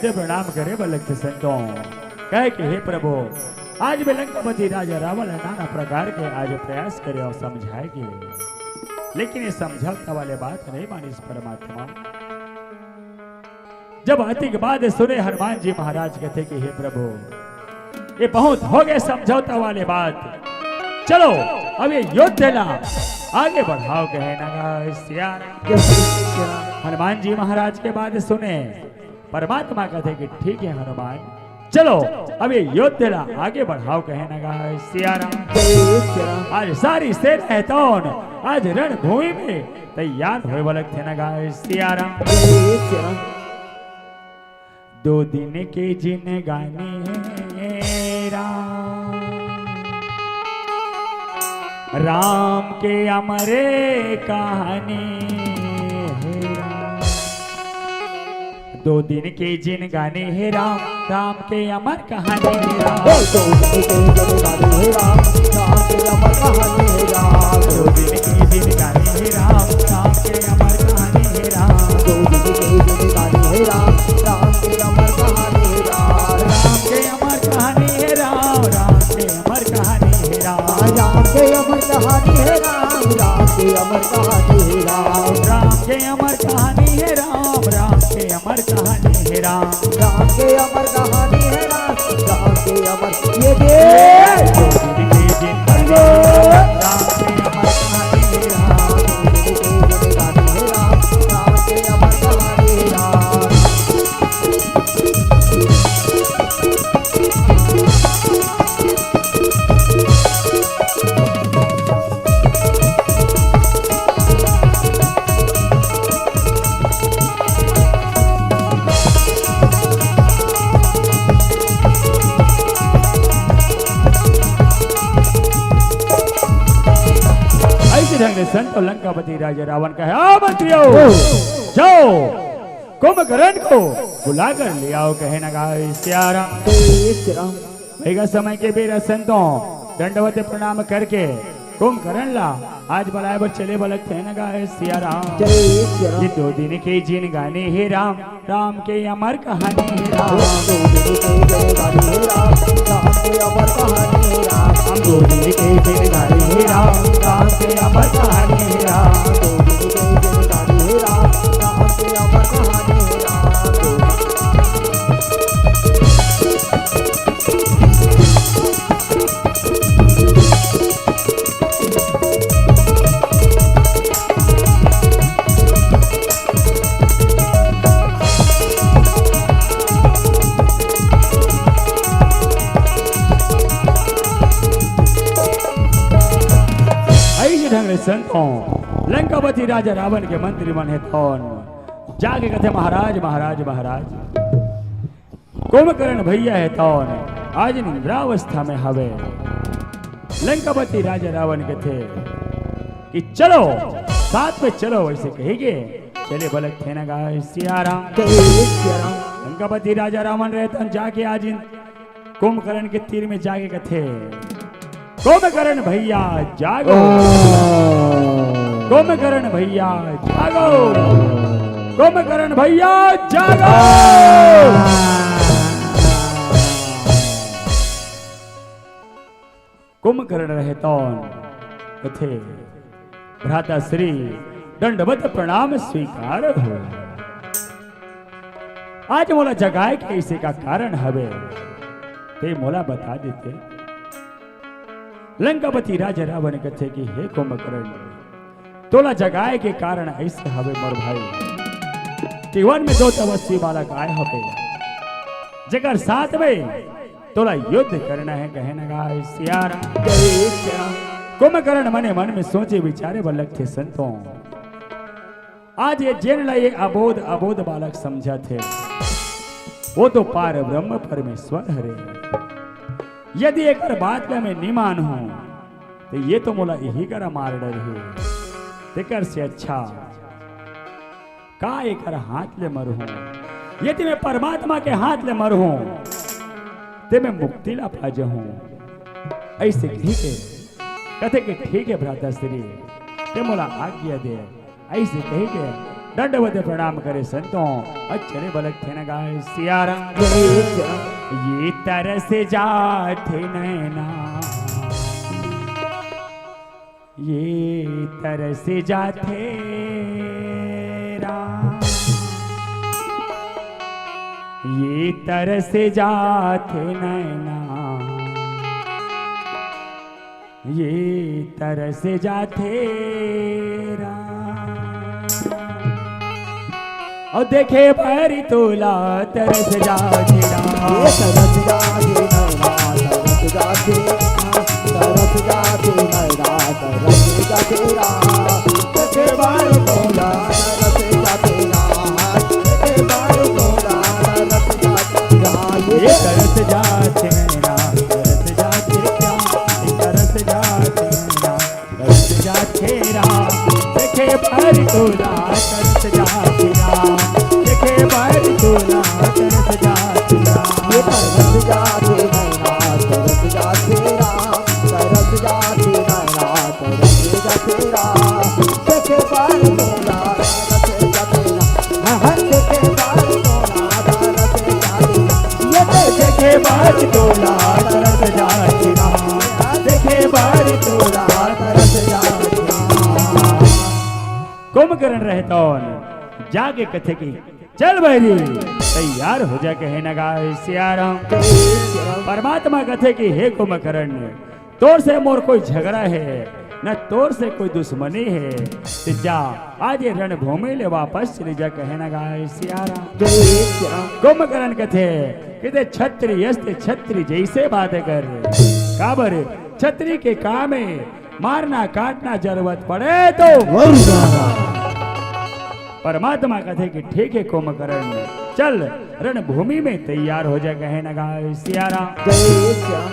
प्रणाम करे बलक संतों कहे कि हे प्रभु आज भी लंकापति राजा रावण नाना प्रकार के आज प्रयास करे और समझाएगी, लेकिन ये समझौता वाले बात नहीं मानी इस परमात्मा। जब अति के बाद सुने हनुमान जी महाराज कहते कि हे प्रभु ये बहुत हो गए समझौता वाले बात, चलो अब ये युद्ध ला आगे बढ़ाओ कहे ना। हनुमान जी महाराज के बाद सुने परमात्मा कहते कि ठीक है हनुमान चलो अब ये युद्ध ला आगे बढ़ाओ कहे ना सियारा। आज सारी सेना है तो आज रणभूमि में तैयार हुए बलक थे ना सियारा। 2 दिन के जिन गाने राम के अमरे कहानी, 2 दिन के जिन गाने है राम राम के अमर कहानी है राम। 2 दिन के जिन गाने है राम राम के अमर कहानी है राम। 2 दिन के जिन गाने है राम राम के अमर कहानी है राम। राम के अमर कहानी है राम राम के अमर कहानी है राम। राम के अमर कहानी है राम राम के अमर कहानी है राम। राम के अमर कहानी है राम राम के अमर कहानी है राम। राम के अमर कहानी है राम राम के अमर ये दे 2 दिन के जिन गाने राम के अमर कहानी है राम। 2 दिन के जिन गाने है राम राम के अमर कहानी है राम। संत लंकापति राजा रावण कहे, आओ मंत्रियों, जाओ कुंभकर्ण को बुला कर ले आओ। कहे नगा सियारा भैया समय के बेरा संतों दंडवत प्रणाम करके कुंभकर्ण ला आज बुलाए बर चले बलक थे नगा सियारा। ये 2 दिन के जिन गाने हे राम, राम के अमर कहानी हे राम, हम 2 दिन के जिन गाने हे राम, राम के अमर कहानी हे राम। संतों लंकापति राजा रावण के मंत्री मन है कौन जाके कहते महाराज महाराज महाराज कुंभकर्ण भैया है कौन आज निद्रावस्था में हवे। लंकापति राजा रावण के थे कि चलो साथ में चलो, वैसे कहेंगे चले बलक थे ना गाय सियारा। लंकापति राजा रावण रहता जाके आज कुंभकर्ण के तीर में जाके कथे, कुंभकर्ण भैया जागो, कुंभकर्ण भैया जागो, कुंभकर्ण भैया जागो। कुंभकर्ण रहतौन कथे भ्राता श्री दंडवत प्रणाम स्वीकार हो। आज मोला जगाए के इसे का कारण हवे ते मोला बता देते। लंकापति राजा रावण कथे कि हे कुंभकर्ण तोला जगाए के कारण ऐसे हवे मोर भाई, जीवन में 2 तपस्वी बालक आए हवे जगर साथ में तोला युद्ध करना है। कहे नगा सियारा। कुंभकर्ण मने मन में सोचे विचारे बलक थे संतों आज ये जेन ला ये अबोध अबोध बालक समझा थे वो तो पार ब्रह्म परमेश्वर हरे। यदि एक बात का मैं नहीं मानूं तो ये तो मोला यही करा मार डर है, तेकर से अच्छा का एक हाथ ले मरूं। यदि मैं परमात्मा के हाथ ले मरूं ते मैं मुक्ति ला पा जाऊं। ऐसे ठीक है कथे के ठीक है भ्राता श्री ते मोला आज्ञा दे। ऐसे कही के दंडवत प्रणाम करे संतों अच्छे बलक थे न गाय सियारा। ये तरस जाते नैना, ये तरस जाते राम, ये तरस जाते नैना, ये तरस जाते राम। और देखे भरी तोला तरस जाते राम, तरस जाते नैना, तरस जाते, तरस जाते नैना, तरस जाते राम। देखे भरी तोला तरस जाते राम, देखे भरी तोला तरस जाते राम। ये तरस जाते नैना, तरस जाते राम, तरस जाते नैना, तरस जाते राम। देखे भरी तोला तरस जाते राम, देखे भरी तोला तरस जाते राम। ये तरस जाते नैना, तरस जाते राम, तरस जाते नैना, तरस जाते राम। देखे भरी तोला तरस जाते राम, हाँ देखे भरी तोला तरस जाते राम। ये देखे भरी तोला तरस जाते राम, देखे भरी तोला तरस जाते राम। कुंभकर्ण रहतौन जाके कथे की चल भैरी तैयार हो जा। कहे नगा सियारा। परमात्मा कथे की हे कुंभकर्ण तोर से मोर कोई झगड़ा है न तोर से कोई दुश्मनी है, तो जा आज ये रणभूमि ले वापस चले जा। कहे नगा सियारा। कुंभकर्ण कथे कि छत्री यस्ते छत्री जैसे बात कर काबर छत्री के काम में मारना काटना जरूरत पड़े तो। परमात्मा कथे कि ठीक है कुंभकर्ण चल रणभूमि में तैयार हो जा। कहे नगा सियारा।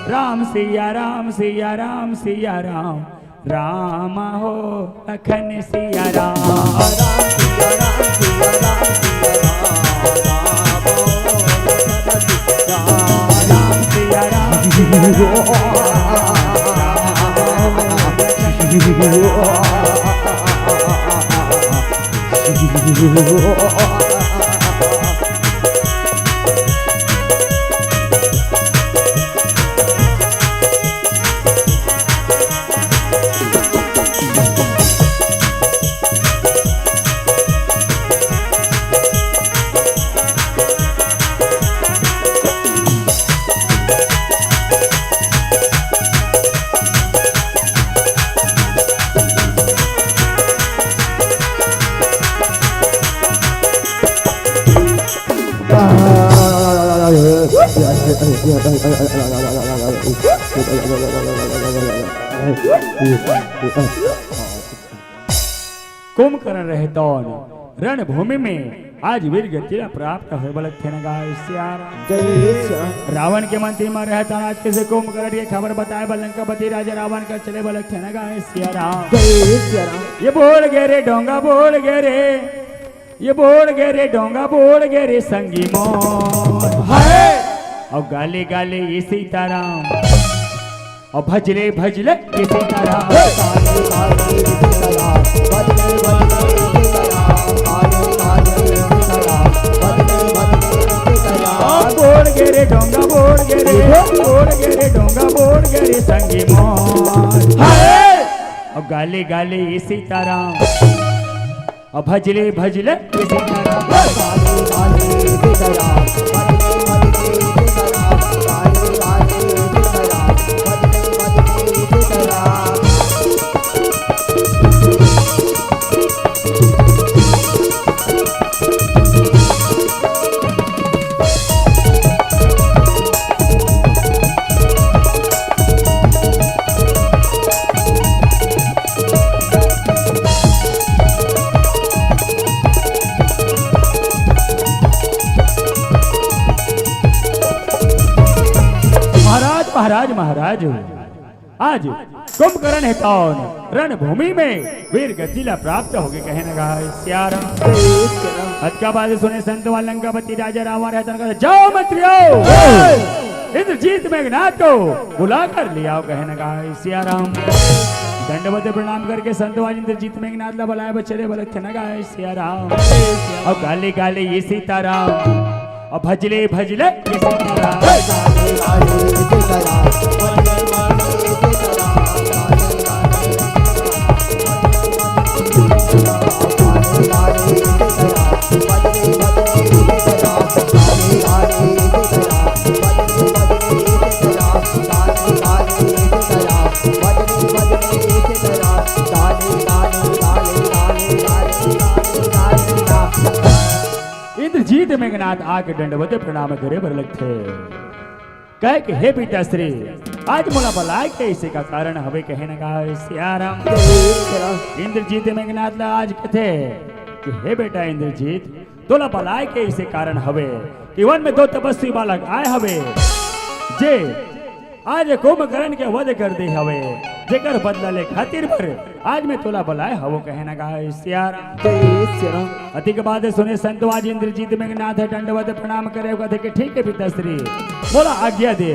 राम सिया राम सिया राम सिया राम, राम हो लखन सिया राम। राम सिया राम। कुंभकर्ण रहता रणभूमि में आज वीर गति प्राप्त हो बल रावण के मंत्री में रहता आज कैसे कुंभकर्ण ये खबर बताए बलंकापति राजा रावण का चले बल ये बोल गे रे डोंगा बोल गे रे ये बोल गे रे डोंगा बोल गे रे संगी मोर और गाले गाले ये सीताराम और भजले भजले ये सीताराम बोल गे रे डोंगा बोल गे रे डोंगा बोल गे रे संगी मोर और गाले गाले ये सीताराम और भजले भजले ये सीताराम महाराज महाराज आज कुंभकर्ण है कौन रणभूमि में वीर गतिला प्राप्त हो गए कहने का का बात सुने संत लंकापति राजा रावण रहता जाओ मंत्रियों इंद्रजीत मेघनाथ को बुला कर लिया कहने का सियाराम दंडवत प्रणाम करके संतवान इंद्रजीत मेघनाथ ला बुलाया बचले बोले सियाराम और गाले गाले ये सीताराम और भजले भजले ये सीताराम इंद्रजीत मेघनाथ आके दंडवत प्रणाम करे बरलक थे कह के हे पिता श्री आज मोला बलाय के इसे का कारण हवे कहने का सियाराम इंद्रजीत मेघनाथ ला आज कथे कि हे बेटा इंद्रजीत तोला बलाय के इसे कारण हवे कि वन में दो तपस्वी बालक आए हवे जे आज कुंभकर्ण के वध कर दे हवे जेकर बदला ले खातिर पर आज मैं तोला बुलाए हवो कहना का सियाराम अति के बाद सुने संत आज इंद्रजीत मेघनाथ दंडवत प्रणाम करे कहते कि ठीक है पिताश्री बोला आज्ञा दे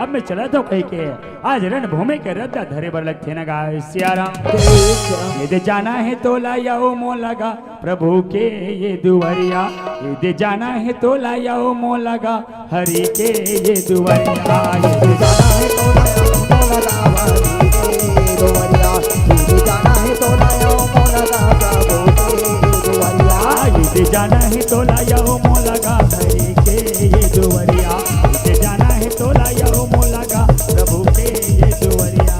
अब मैं चला तो कह के आज रणभूमि के रद्दा धरे बर लगते न गा सियाराम यदि जाना है तो लायाओ मो लगा प्रभु के ये दुवरिया यदि जाना है तो लायाओ मो लगा हरि के ये दुवरिया यदि जाना है तो लायाओ मो लगा हरि के दुवरिया यदि जाना है तो लायाओ मो लगा प्रभु के दुवरिया यदि जाना है तो लायाओ मो लगा हरि के ये दुवरिया यदि जाना है तो लायाओ मो लगा प्रभु के ये दुवरिया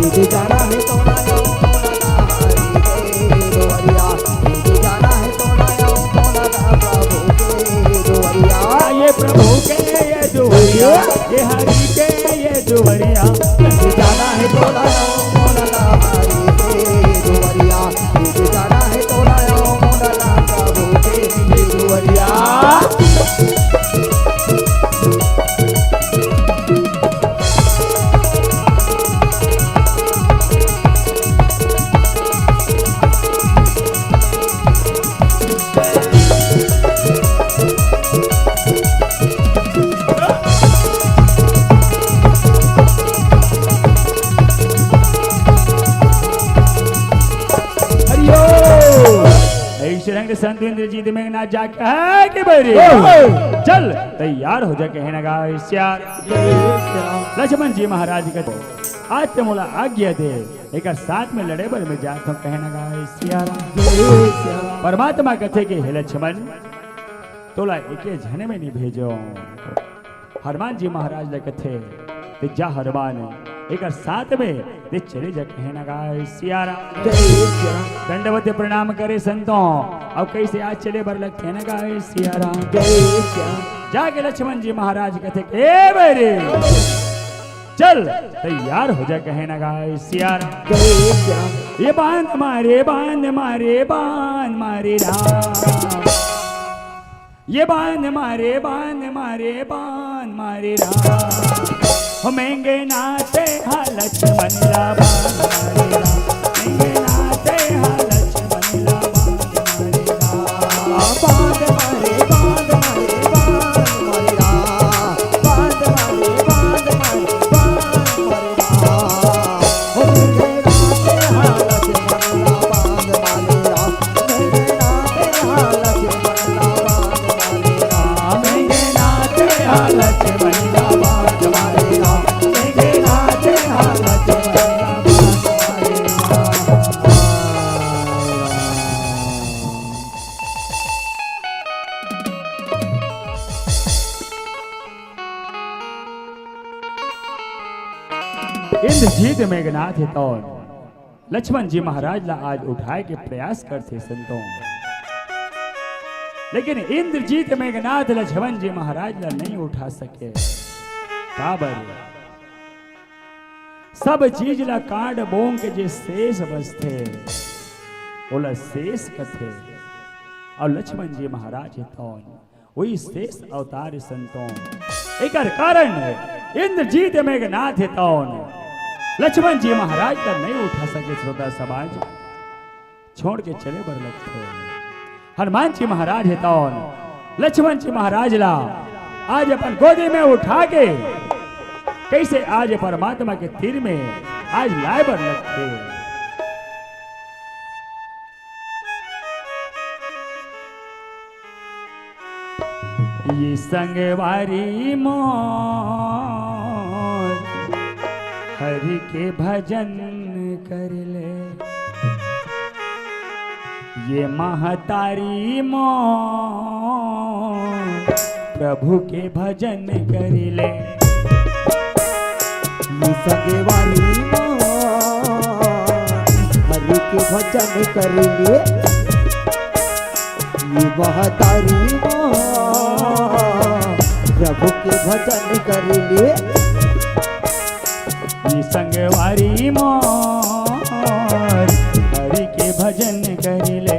यदि जाना है तो लायाओ मो लगा हरि के दुवरिया यदि जाना है तो लायाओ मो लगा प्रभु के दुवरिया ये प्रभु के ये दुवरिया ये हरि के ये दुवरिया यदि जाना है तो लायाओ मो लगा हरि के दुवरिया यदि जाना है तो लायाओ मो लगा प्रभु के ये दुवरिया संत इंद्रजीत मेघनाथ जाके है कि बरी चल तैयार हो जा कहना गाइस्यार लक्ष्मण जी महाराज कहते आज ते मोला आज्ञा दे एक साथ में लड़े बर में जात हूं कहना गाइस्यार परमात्मा कहते कि हे लक्ष्मण तोला एके झने में नहीं भेजो हनुमान जी महाराज ने कथे ते जा हनुमान एक साथ में ते चले जा कहना गाइस्यार दंडवत प्रणाम करे संतों अब कैसे आज चले बर लगते ना गाइस्यार जाके लक्ष्मण जी महाराज कहते ए बेरे चल तैयार हो जा कहना गाइस्यार ये बांध मारे राम ये बांध मारे राम महंगे नाते हालच मनला महंगे नाते हालच मनला बांध मारे इंद्रजीत मेघनाथ तो लक्ष्मण जी महाराज ला आज उठाए के प्रयास करते संतों लेकिन इंद्रजीत मेघनाथ लक्ष्मण जी महाराज ला नहीं उठा सके काबर सब चीज ला कांड बोंग के जे शेष बसते ओला शेष कथे और लक्ष्मण जी महाराज तो वही शेष अवतार संतों एक कारण इंद्रजीत मेघनाथ तो लक्ष्मण जी महाराज का नहीं उठा सके श्रोता समाज छोड़ के चले बर लगते हनुमान जी महाराज है लक्ष्मण जी महाराज ला आज अपन गोदी में उठा के कैसे आज परमात्मा के तीर में आज लाए बर लगते ये संगवारी हरि के भजन कर ले ये महतारी प्रभु के भजन कर ले ये संगवारी हरि के भजन कर ले ये महतारी प्रभु के भजन कर ले ये संगवारी मोर हरि के भजन कर ले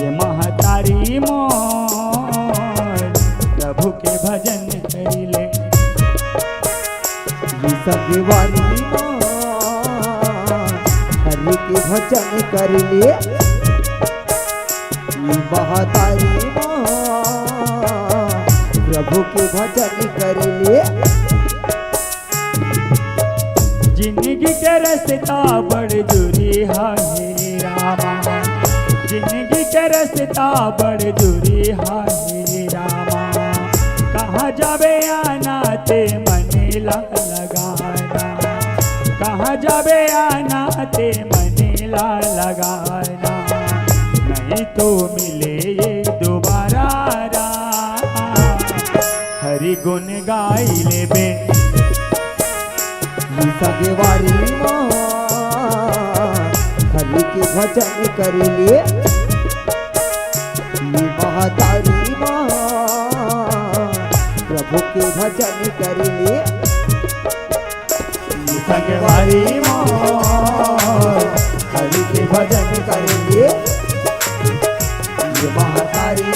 ये महतारी मोर प्रभु के भजन कर ले ये संगवारी मोर हरि के भजन कर ले ये महतारी मोर प्रभु के भजन कर ले जिंदगी के रास्ता बड़ दूरी है रामा जिंदगी के रास्ता बड़ दूरी है रामा कहाँ जाबे आना ते मन लगाना कहाँ जाबे आना ते मन लगाना नहीं तो मिले ये दोबारा हरि गुण गाई ले बे संगवारी हरि के भजन कर ले महतारी प्रभु के भजन कर ले संगवारी हरि के भजन कर ले महतारी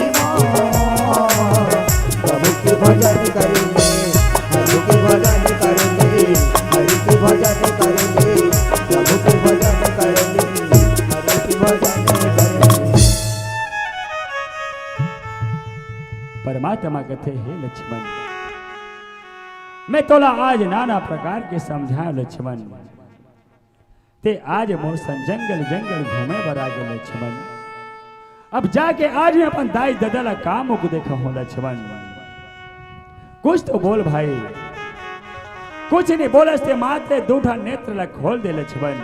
प्रभु के भजन कर ले हरि के भजन कर ले हरि के भजन कर ले प्रभु के भजन कर ले हरि के भजन कर ले परमात्मा कहते हे लक्ष्मण मैं तोला आज नाना प्रकार के समझा लक्ष्मण ते आज मोर संग जंगल जंगल घूमे बर आगे लक्ष्मण अब जाके आज मैं अपन दाई ददला काम को देखा हूं लक्ष्मण। कुछ तो बोल भाई। कुछ नहीं बोलते माते दूठा नेत्र ला खोल दे लक्ष्मण।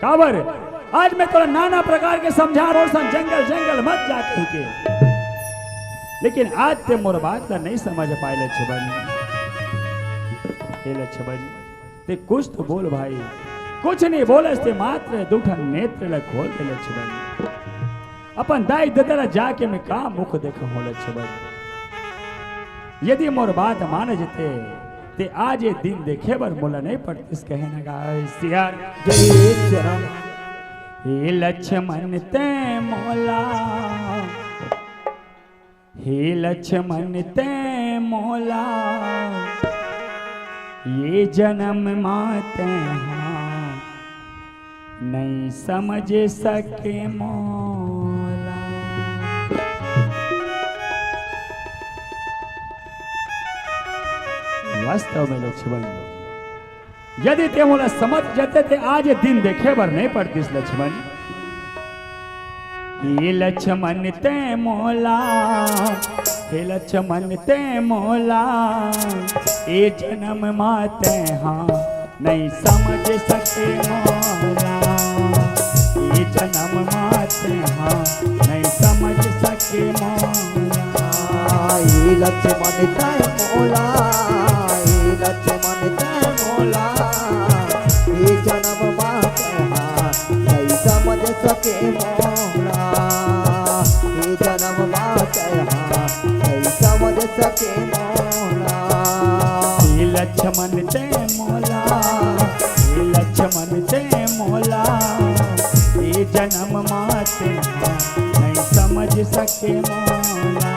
काबर आज मैं थोड़ा नाना प्रकार के समझा रोशन जंगल जंगल मत जा कहीं के, लेकिन आज ते मोर बात ला नहीं समझ पाए लक्ष्मण। हे लक्ष्मण ते कुछ तो बोल भाई। कुछ नहीं बोलते मात्र दूठा नेत्र ला खोल दे लक्ष्मण। अपन दाई ददला जाके मैं का मुख देखा हूं लक्ष्मण। यदि मोर बात मान जते ते आज ये दिन देखे बर मोला नहीं पड़तीस कहना गाइस यार। हे लक्ष्मण ते मोला, हे लक्ष्मण ते मोला, ये जन्म माते हाँ नहीं समझ सके मौला। वास्तव में लक्ष्मण यदि ते मोला समझ जाते थे आज दिन देखे बर नहीं पड़तीस लक्ष्मण। हे लक्ष्मण ते मोला, हे लक्ष्मण ते मोला, ये जन्म माते हाँ नहीं समझ सके मौला। ये जन्म माते हाँ नहीं समझ सके मौला। ये लक्ष्मण ते मोला, ये लक्ष्मण ते मोला, ये जन्म माते हाँ नहीं समझ सके मौला। ये जन्म माते हाँ नहीं समझ सके मौला। हे लक्ष्मण ते मोला, हे लक्ष्मण ते मोला, ये जन्म माते हाँ नहीं समझ सके मौला।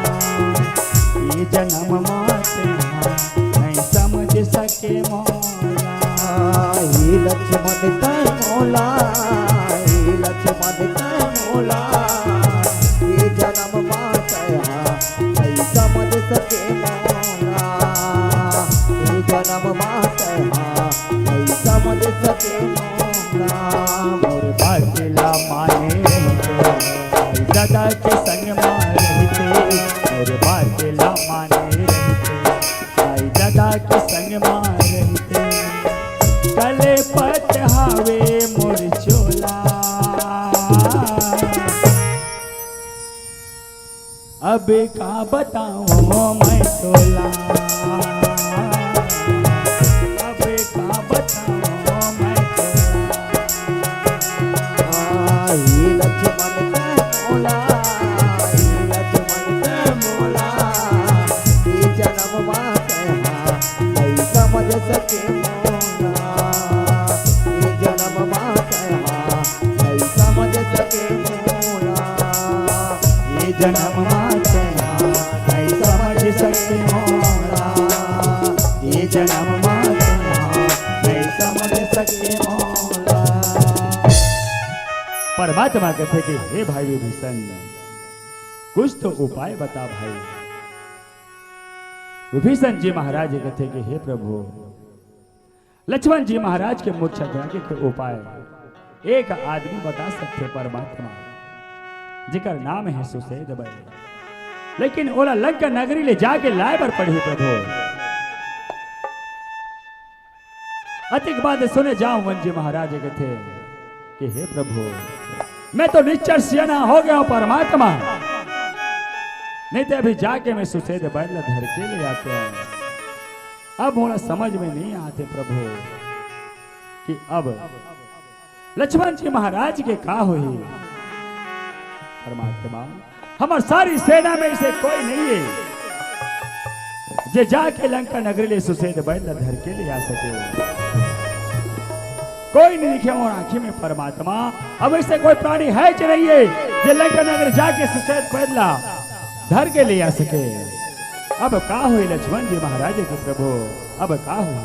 ये जन्म माते हाँ नहीं समझ सके मौला। हे लक्ष्मण ते मोला, हे लक्ष्मण ते मोला, ये जन्म माते हाँ नहीं समझ सके मौला। ये जन्म माते हाँ नहीं समझ सके मौला। मोर बाटला माने रहते दादा के संग मार रहते। मोर बाटला माने रहते आई दादा के संग मार रहते। गले पट हावे मोर चोला, अब का बताऊं मैं तोला। अब का बताऊं मैं तोला। हे लक्ष्मण ते मोला, हे लक्ष्मण ते मोला, ये जन्म माते हाँ नहीं समझ सके मौला। ये जन्म माते हाँ नहीं समझ सके मौला। ये जन्म माते हाँ नहीं समझ सके मौला। ये जन्म माते हाँ नहीं समझ सके मौला। परमात्मा कहते कि हे भाई विभीषण कुछ तो उपाय बता भाई। विभीषण जी महाराज कहते कि हे प्रभु लक्ष्मण जी महाराज के मूर्छा त्यागे के उपाय एक आदमी बता सकते परमात्मा जिकर नाम है सुसेद भाई। लेकिन ओला लंका नगरी ले जाके लाए बर पड़ी प्रभु। अतिक बात सुने जाऊं वन जी महाराज कहते कि हे प्रभु मैं तो निश्चर सियाना हो गया हूं परमात्मा। नहीं तो अभी जाके मैं सुसेद बैल धर के ले आते हैं। अब मोला समझ में नहीं आते प्रभु कि अब लक्ष्मण जी महाराज के का हुई। परमात्मा हमारी सारी सेना में से कोई नहीं है जे जाके लंका नगरी ले सुसेद बैल धर के ले आ सके। कोई नहीं दिखे और आंखी में परमात्मा। अब ऐसे कोई प्राणी है कि नहीं है जे लंका नगर जाके सुसेद बैल धर के ले आ सके। अब का हुई लक्ष्मण जी महाराज के प्रभु अब का हुई।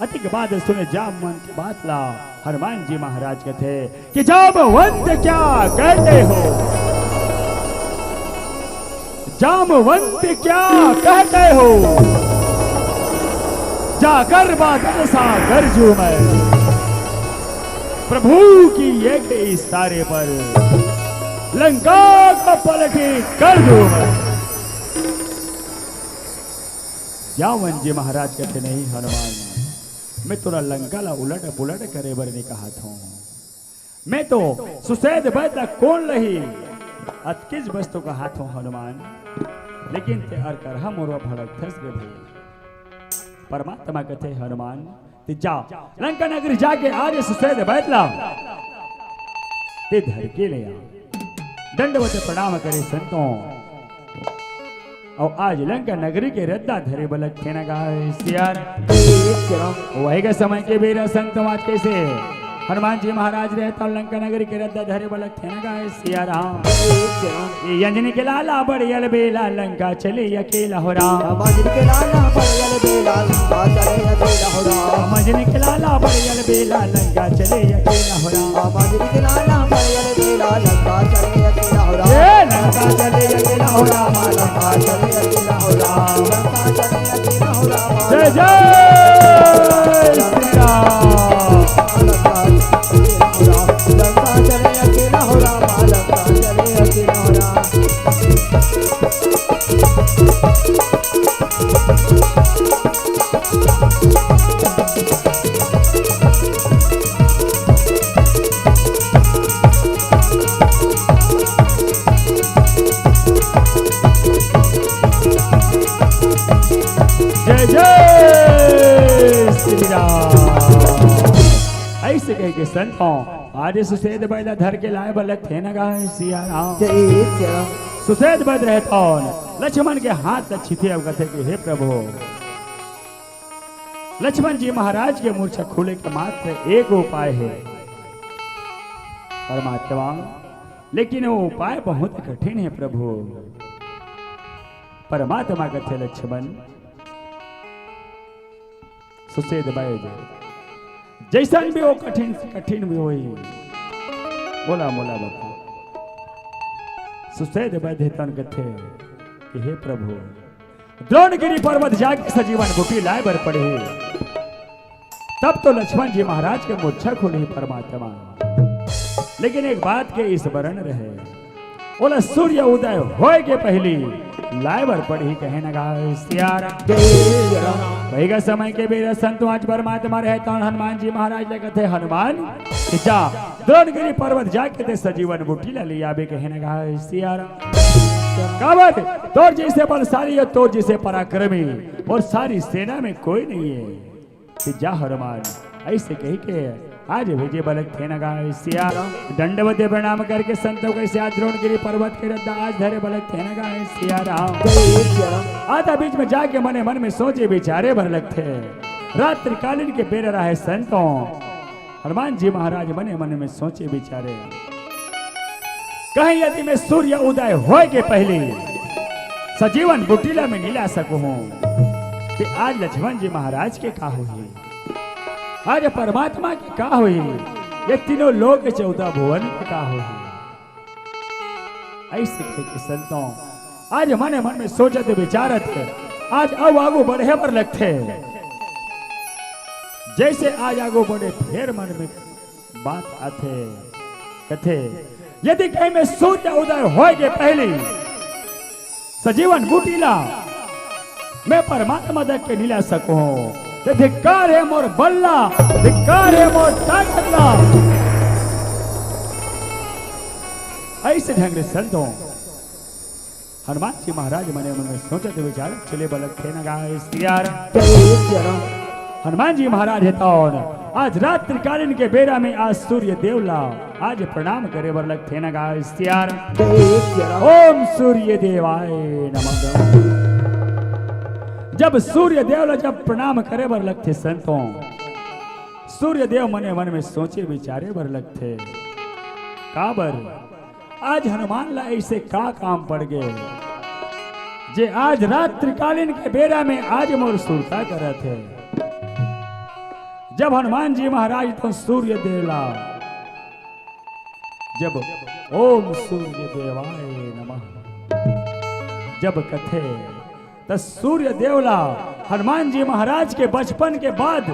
अतिक बात सुने जामवंत की बात ला हनुमान जी महाराज कहते कि जामवंत क्या कहते हो। जामवंत क्या कहते हो। जाकर बादल सा गरजू मैं प्रभु की एक इशारे पर लंका को पलटी कर दूंगा। जावन जी महाराज कहते नहीं हनुमान, मैं तोरा लंका ला उलट पुलट करे बर नहीं कहा था। मैं तो सुसैद बैदा कौन रही अतकिस वस्तु का हाथ हूं हनुमान, लेकिन ते अर कर हम और भड़क फंस गए भाई। परमात्मा कहते हनुमान ते जा लंका नगरी जाके आज सुसैद बैतला ते धर के ले आ, दंडवत प्रणाम करे संतों, और आज लंका नगरी के रद्दा धरे बलक थे न गाय सियार। वही का समय के बेरा संतों आज कैसे हनुमान जी महाराज रहता लंका नगरी के रद्दा धरे बलक थे न गाय सिया राम। यंजनी के लाला बड़ियल बेला लंका चले अकेला हो राम। मजनी के लाला बड़ियल बेला लंका चले अकेला हो राम। मजनी के लाला बड़ियल बेला लंका चले अकेला हो राम। मजनी के लाला बड़ियल बेला लंका चले अकेला हो राम। लंका चले अकेला हो राम। लंका चले अकेला हो राम। लंका चले अकेला हो राम। जय जय श्री राम। लंका चले अकेला हो राम। लंका चले अकेला हो राम। जय जय श्री राम। ऐसे कह के संतों आज सुसैद बैदा धर के लाए बलक थे न गाय सिया राम। सुसैद बैद रहता लक्ष्मण के हाथ अच्छी थे, अब कहते कि हे प्रभु लक्ष्मण जी महाराज के मूर्छा खुले के मात्र एक उपाय है परमात्मा, लेकिन वो उपाय बहुत कठिन है प्रभु। परमात्मा कहते लक्ष्मण सुसैद बैद जैसन भी हो कठिन कठिन भी हो, बोला मोला बता सुसैद बैद कथे कि हे प्रभु द्रोणगिरी पर्वत जाके सजीवन बुटी लाए बर पड़े। तब तो लक्ष्मण जी महाराज के मूर्छा खुली परमात्मा, लेकिन एक बात के स्मरण रहे, बोला सूर्य उदय होए के पहली लाए बर पड़ी कहे न गाय सियारा। वही का समय के बेरा संत आज परमात्मा रहता हनुमान जी महाराज कहते हनुमान जा द्रोणगिरी पर्वत जाके ते सजीवन बुटी ला लिया बे कहे न गाय सियारा। कावत तोर जैसे बलशाली है, तोर जैसे पराक्रमी और सारी सेना में कोई नहीं है, कि जा हनुमान ऐसे कही के आज भेजे बलक थे न गाय सिया। दंडवत प्रणाम करके संतों के साथ द्रोणगिरी पर्वत के रद्दा आज धरे बलक थे न गाय सिया राम। आधा बीच में जाके मने मन में सोचे विचारे भर लगते, रात्रिकालीन के बेर रहे संतों हनुमान जी महाराज मने मन में सोचे विचारे, कहीं यदि मैं सूर्य उदय होए के पहले सजीवन बुटीला में नीला सकूं तो आज लक्ष्मण जी महाराज के का हुई, आज परमात्मा की का हुई, ये तीनों लोग 14 भुवन की का हुई। ऐसे के संतों आज मने मन में सोचत विचारत आज अब आगू बढ़े पर लगते, जैसे आज आगू बढ़े फिर मन में बात आते कथे यदि कहीं में सूर्य उदय होए के पहले सजीवन बूटीला मैं परमात्मा देख के नीला सकूं, धिक्कार है मोर बल्ला, धिक्कार है मोर ताकतला। ऐसे ढंग से संतों हनुमान जी महाराज मने मन में सोचते विचार चले बलक थे न गाय सियार। हनुमान जी महाराज है आज रात्रिकालीन के बेरा में आज सूर्य देवला आज प्रणाम करे बलक थे न गाय सियार। ओम सूर्य देवाय नमः। जब सूर्य देव जब प्रणाम करे बर लगते संतों सूर्य देव मने मन में सोचे विचारे बर लगते काबर आज हनुमान ला ऐसे का काम पड़ गए जे आज रात्रिकालीन के बेरा में आज मोर सुरता करे थे। जब हनुमान जी महाराज तो सूर्य देवला जब ओम सूर्य देवाय नमः जब कथे तो सूर्य देवला हनुमान जी महाराज के बचपन के बाद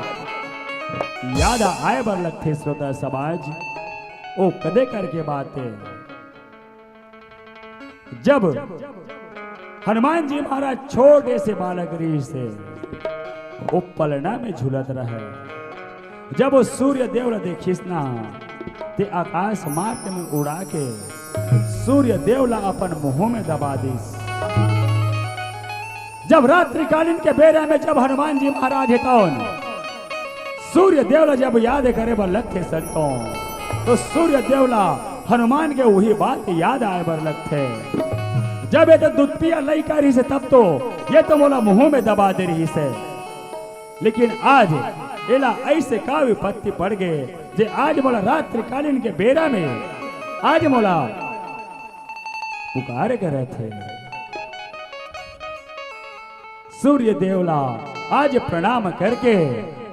याद आए बर लगते श्रोता समाज ओ कदे करके बात है जब हनुमान जी महाराज छोटे से बालक रीछ से वो पलना में झूलत रहे, जब वो सूर्य देवला देखिस ना ते आकाश मार्ग में उड़ा के सूर्य देवला अपन मुंह में दबा दिस। जब रात्रिकालीन के बेरा में जब हनुमान जी महाराज हेतौन सूर्य देवला जब याद करे बर लगते संतों, तो सूर्य देवला हनुमान के वही बात याद आए बर लगते। जब ये तो दुतिया लई कर रही से तब तो ये तो मोला मुंह में दबा दे रही से, लेकिन आज एला ऐसे का विपत्ति पड़ गए जे आज मोला रात्रिकालीन के बेरा में आज मोला पुकार करे थे। सूर्य देवला आज प्रणाम करके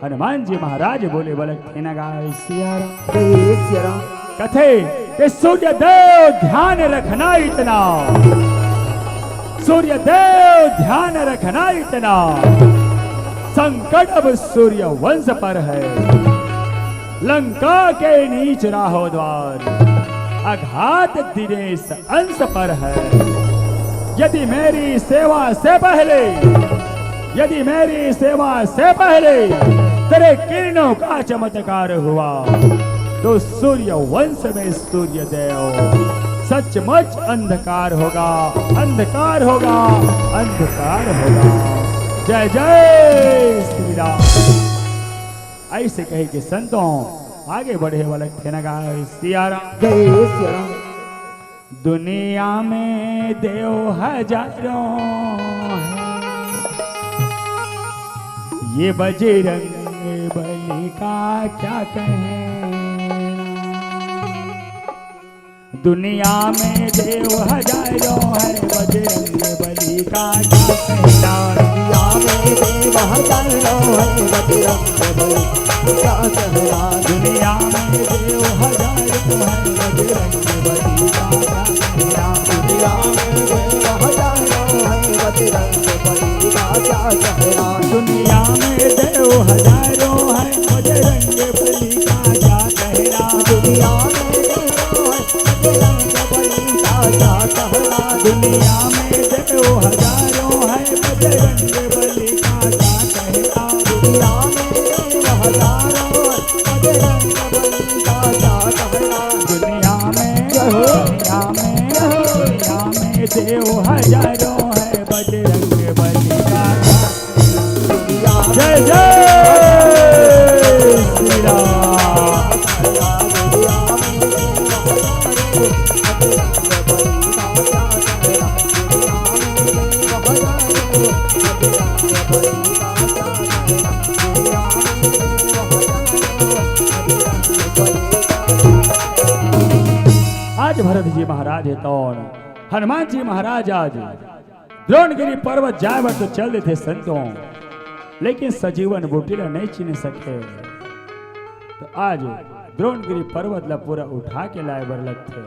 हनुमान जी महाराज बोले बलक थे न गाय सिया राम कथे कि सूर्य देव ध्यान रखना इतना, सूर्य देव ध्यान रखना इतना, संकट अब सूर्य वंश पर है, लंका के नीच राहो द्वार, आघात दिनेश अंश पर है। यदि मेरी सेवा से पहले, यदि मेरी सेवा से पहले तेरे किरणों का चमत्कार हुआ, तो सूर्य वंश में सूर्य देव सचमुच अंधकार होगा, अंधकार होगा, अंधकार होगा। जय जय श्री राम। ऐसे कहे कि संतों आगे बढ़े वाले थे न गाय सिया राम। जय सिया राम। दुनिया में देव हजारों हैं, ये बजरंग बली का क्या कहें। दुनिया में देव हजारों है, बजरंग बली का क्या कहना। दुनिया में देव हजारों है, बजरंग बली का कहना। दुनिया में देव हजारों है, बजरंग बली का क्या कहना। दुनिया में देव हजारों है, बजरंग बली का क्या कहना। दुनिया में देव हजारों है, बजरंग बली का क्या कहना। दुनिया में देव बजरंग बली का क्या कहना। दुनिया में देव हजारों है, बजरंग बली का क्या कहना। दुनिया में देव हजारों है, बजरंग बली का क्या कहना। दुनिया में देव हजारों है, बजरंग बली का क्या। जय जय श्री राम। आज भरत जी महाराज है तो हनुमान जी महाराज आज द्रोणगिरी पर्वत जाए बर तो चल थे संतों, लेकिन सजीवन बूटीला नहीं चिन्ह सके। तो आज द्रोणगिरी पर्वत ला पूरा उठा के लाए बर लगते।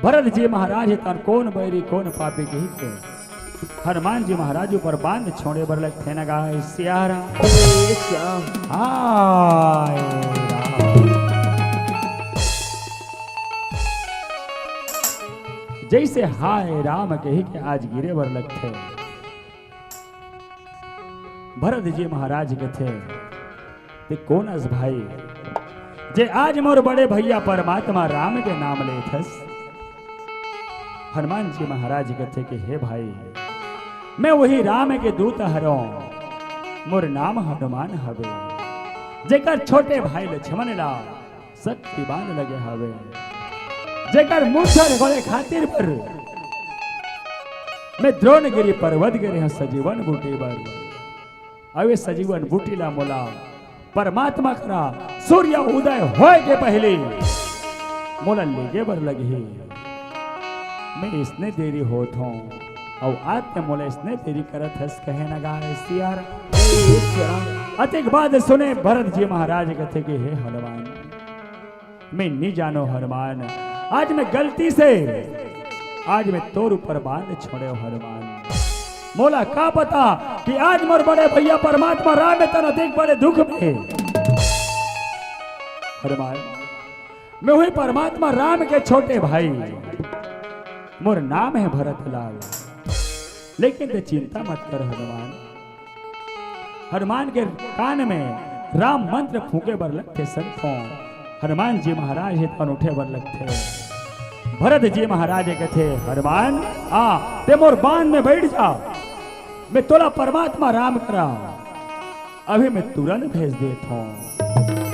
भरत जी महाराज है तन कौन बैरी कौन पापी के हित हनुमान जी महाराज ऊपर बांध छोड़े बर लगते न गाय सिया राम। हाय राम। जैसे हाय राम कही के आज गिरे बर लगते। भरत जी महाराज के थे ते कोनस भाई जे आज मोर बड़े भैया परमात्मा राम के नाम ले थस। हनुमान जी महाराज के थे कि हे भाई मैं वही राम के दूत हरो, मोर नाम हनुमान हवे। जेकर छोटे भाई लक्ष्मण ला शक्तिवान लगे हवे, जेकर मूर्छन गोले खातिर पर मैं द्रोणगिरी पर्वत गिरे सजीवन बूटी बर। अवे सजीवन बूटीला मोला परमात्मा करा सूर्य उदय होए के पहले मोला लेगे बर लगे। मैं इसने देरी होत हूँ और आज ते मोला इसने देरी करत हस कहे न गाय सिया राम। अतिक बाद सुने भरत जी महाराज कथे कि हे हनुमान मैं नहीं जानो हनुमान, आज मैं गलती से आज मैं तोर ऊपर बांध छोड़े हनुमान। मोला का पता कि आज मोर बड़े भैया परमात्मा राम में तना देख बड़े दुख में। हनुमान मैं हुई परमात्मा राम के छोटे भाई, मोर नाम है भरतलाल, लेकिन ते चिंता मत कर हनुमान। हनुमान के कान में राम मंत्र फूके बर लगते संतों। हनुमान जी महाराज हे तन उठे बर लगते। भरत जी महाराज कहते हनुमान आ ते मोर बांध में बैठ जा, मैं तोला परमात्मा राम करा, अभी मैं तुरंत भेज देता हूँ।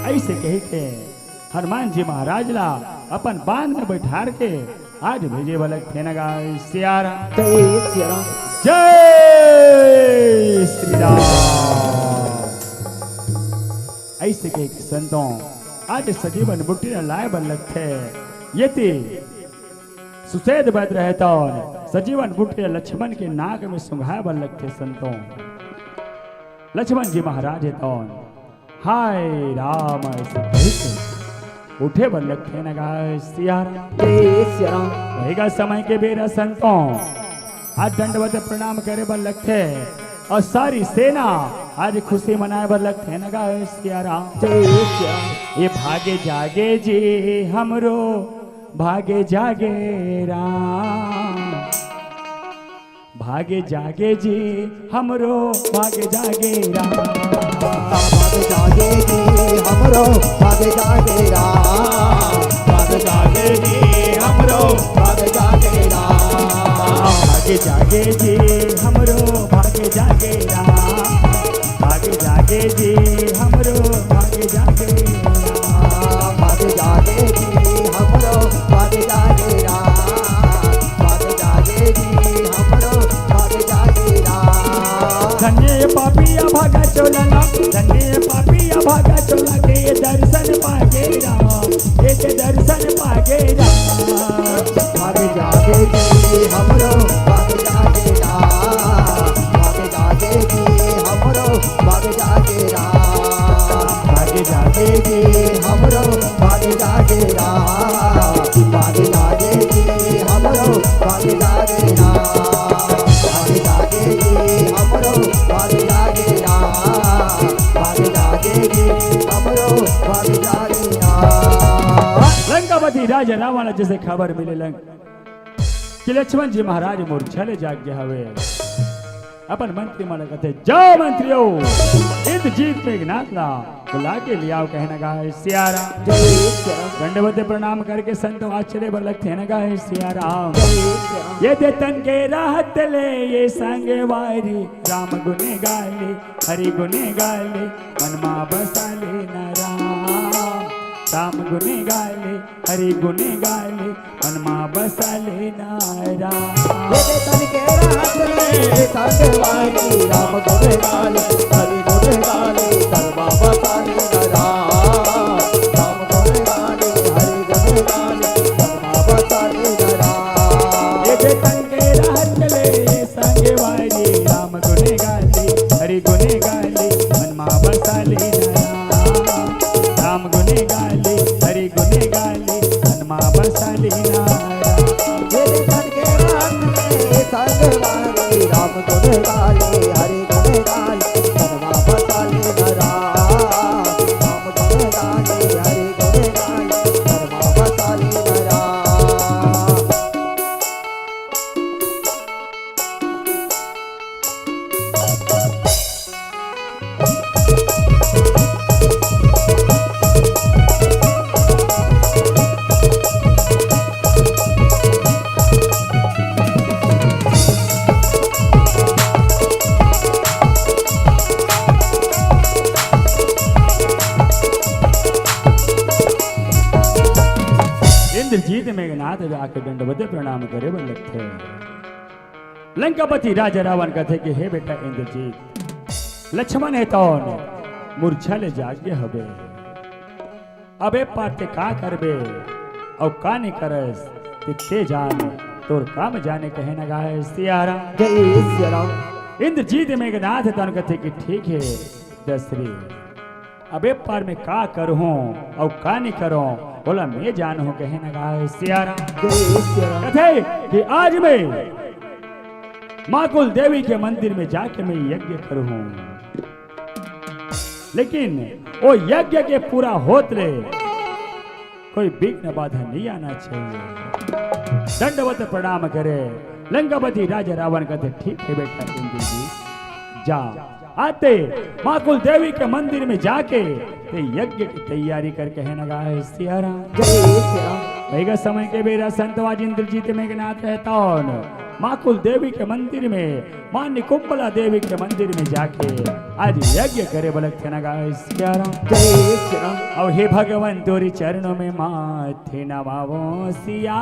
ऐसे कही के हनुमान जी महाराज ला अपन बांध में बैठार के आज भेजे वाले थे नगा सियारा। जय श्री राम। ऐसे कही के संतों आज सजीवन बुट्टी ने लाए बन लगते ये सुसैद बद रहता सजीवन बुट्टे लक्ष्मण के नाक में सुंघाए बन लगते संतों। लक्ष्मण जी महाराज तो हाय राम ऐसे कहते उठे बन लगते नगा सियारा। रहेगा समय के बेरा संतों आज दंडवत प्रणाम करे बन लगते और सारी सेना आज खुशी मनाए बन लगते नगा सियारा। ये भागे जागे जी हमरो भागे जागे राम, भागे जागे जी हमरो भागे जागे राम, भागे जागे जी हमरो भागे जागे राम, भागे जागे जी हमरो भागे जागे राम, भागे जागे जी हमरो भागे जागे राम, भागे जागे जी हमरो भागे जागे राम, भागे जागे जी हमरो भागे जागे राम, भागे जागे जी हमरो भागे जागे राम। धन्य पापिया भागा चोला, धन्य पापिया भागा चोला के ये दर्शन पागे राम, ये दर्शन पागे राम। भागे जागे जी हमरो भागे जागे राम, भागे जागे जी हमरो भागे जागे राम, भागे जागे जी हमरो भागे जागे राम, भागे जागे जी हमरो भागे जागे राम, भागे जागे जी हमरो भागे जागे राम, भागे जागे जी हमरो भागे जागे राम। लंकापति राजा रावण जैसे खबर मिले लंक कि लक्ष्मण जी महाराज मूर्छा जाग गया हवे। अपन मंत्री मन कहते जाओ मंत्रियों इंद्रजीत मेघनाथ ला बुला के लिया कहना गाय सियारा। दंडवत प्रणाम करके संतों आश्चर्य बर लगते हैं गाय सियारा। ये दे तन के राहत ले ये संगे वारी, राम गुने गाले हरि गुने गाले मनमा बसा ले न राम, राम गुने गाले हरि गुने गाले मनमा बसा ले न राम। तन के राहत ले संगे वारी, राम गुने गाले हरि गुने गाले मनमा बसा ले न राम, राम गुने गाले हरि गुने गाले मनमा बसा ले न राम। ये तन के राहत ले संगे वारी, राम गुने गाले हरि गुने गाले मनमा बसा ले न राम, राम गुने गाले हरि गुने गाले मनमा बसा ले न राम। तन के राहत ले संगे वारी, राम गुने गाले हरि गुने गाले मनमा बसा ले न राम, राम गुने गाले हरि गुने गाले मनमा बसा ले न राम। इंद्रजीत मेघनाथ जाके दंडवत प्रणाम करे बन लगते। लंकापति राजा रावण कहते कि हे बेटा इंद्रजीत लक्ष्मण है तो मूर्छा ले जागे हबे, अबे पाते का करबे और का नहीं करस ते जान तोर काम जाने कहे न गाय सियारा। जय श्री राम। इंद्रजीत मेघनाथ तन कहते कि ठीक है दशरी, अबे पार में का करहूं और का नहीं करूं बोला मैं जान हूं कहे न गाय सियारा। कहते कि आज मैं माँ कुल देवी के मंदिर में जाके मैं यज्ञ करूं, लेकिन वो यज्ञ के पूरा होत ले कोई विघ्न बाधा नहीं आना चाहिए। दंडवत प्रणाम करे। लंकापति राजा रावण कहते ठीक है बेटा इंद्र जी, जा आते माकुल देवी के मंदिर में जाके ते यज्ञ की तैयारी करके है नगा सिया राम। वेगा समय के बेरा संतवाज इंद्रजीत मेघनाथ रहता माकुल देवी के मंदिर में, मान्य कुंभला देवी के मंदिर में जाके आज यज्ञ करे बलक थे नगा सिया राम। और हे भगवान तोरी चरणों में माथे नवावो सिया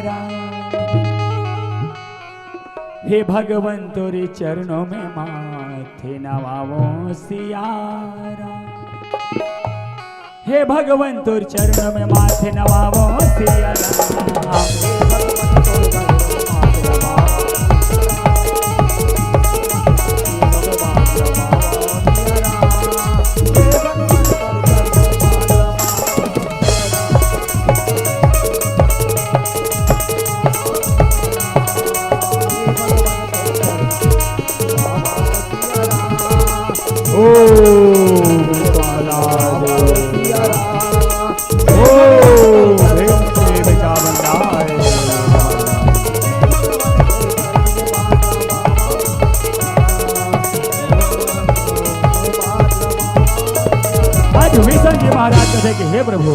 राम। हे भगवान तोरे चरणों में माथे नवावो सिया राम। हे भगवान तोरे चरणों में माथे नवावो सिया राम। महाराज कहते कि हे प्रभु,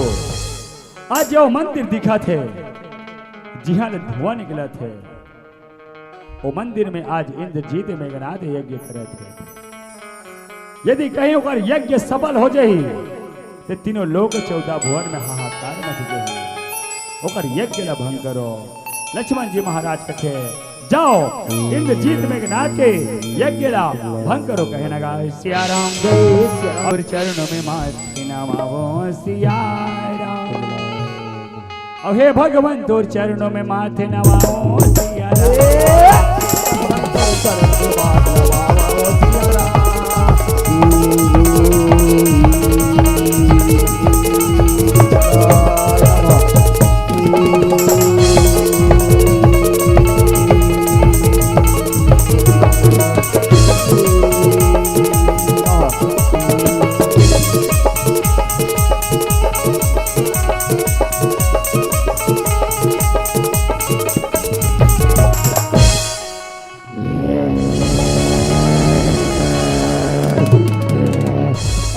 आज जो मंदिर दिखा थे जिहां धुआं निकला थे, वो मंदिर में आज इंद्रजीत मेघनाथ यज्ञ करे थे। यदि कहीं ओकर यज्ञ सफल हो जाई तो तीनों लोग 14 भुवन में हाहाकार मच जाए। ओकर यज्ञ ला भंग करो। लक्ष्मण जी महाराज कहे जाओ इंद्रजीत मेघनाथ के यज्ञ ला भंग करो। कहे नगा सिया राम। और चरणों में माथे नवावो सिया राम। और हे भगवान तोर चरणों में माथे नवावो सिया राम।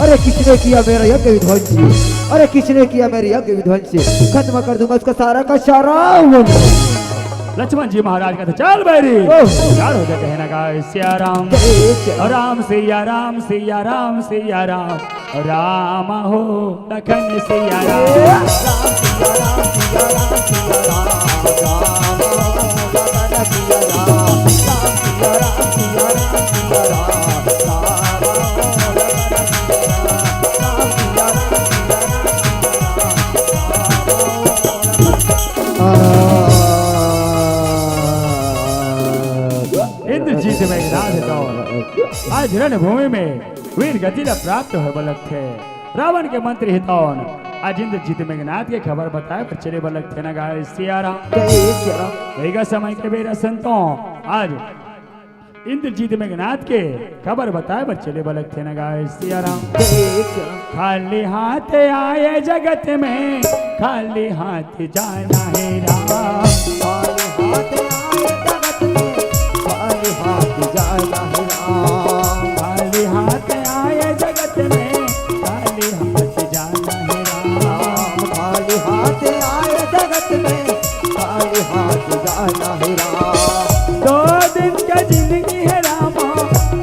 अरे किसने किया मेरा यज्ञ विध्वंसी? अरे किसने किया मेरे यज्ञ विध्वंसी? खत्म कर दूंगा उसका सारा का सारा। लक्ष्मण जी महाराज कहते चल बैरी यार हो जाए। कहना का सिया राम। राम सिया राम सिया राम सिया राम। राम हो लखन सिया राम। इंद्रजीत मेघनाथ आज रणभूमि में वीर गति प्राप्त हो बलक थे। रावण के मंत्री हितौन आज इंद्रजीत मेघनाथ के खबर बताए पर चले बलक थे नगा सिया राम। समय के बेरा संतों आज इंद्रजीत मेघनाथ के खबर बताए पर चले बलक थे नगा सिया राम। खाली हाथ आए जगत में, खाली हाथ जाना है राम। खाली हाथ खाली हाथ आए जगत में, खाली हाथ जाना है राम। खाली हाथ आए जगत में, खाली हाथ जाना है राम। 2 दिन का जिंदगी है रामा,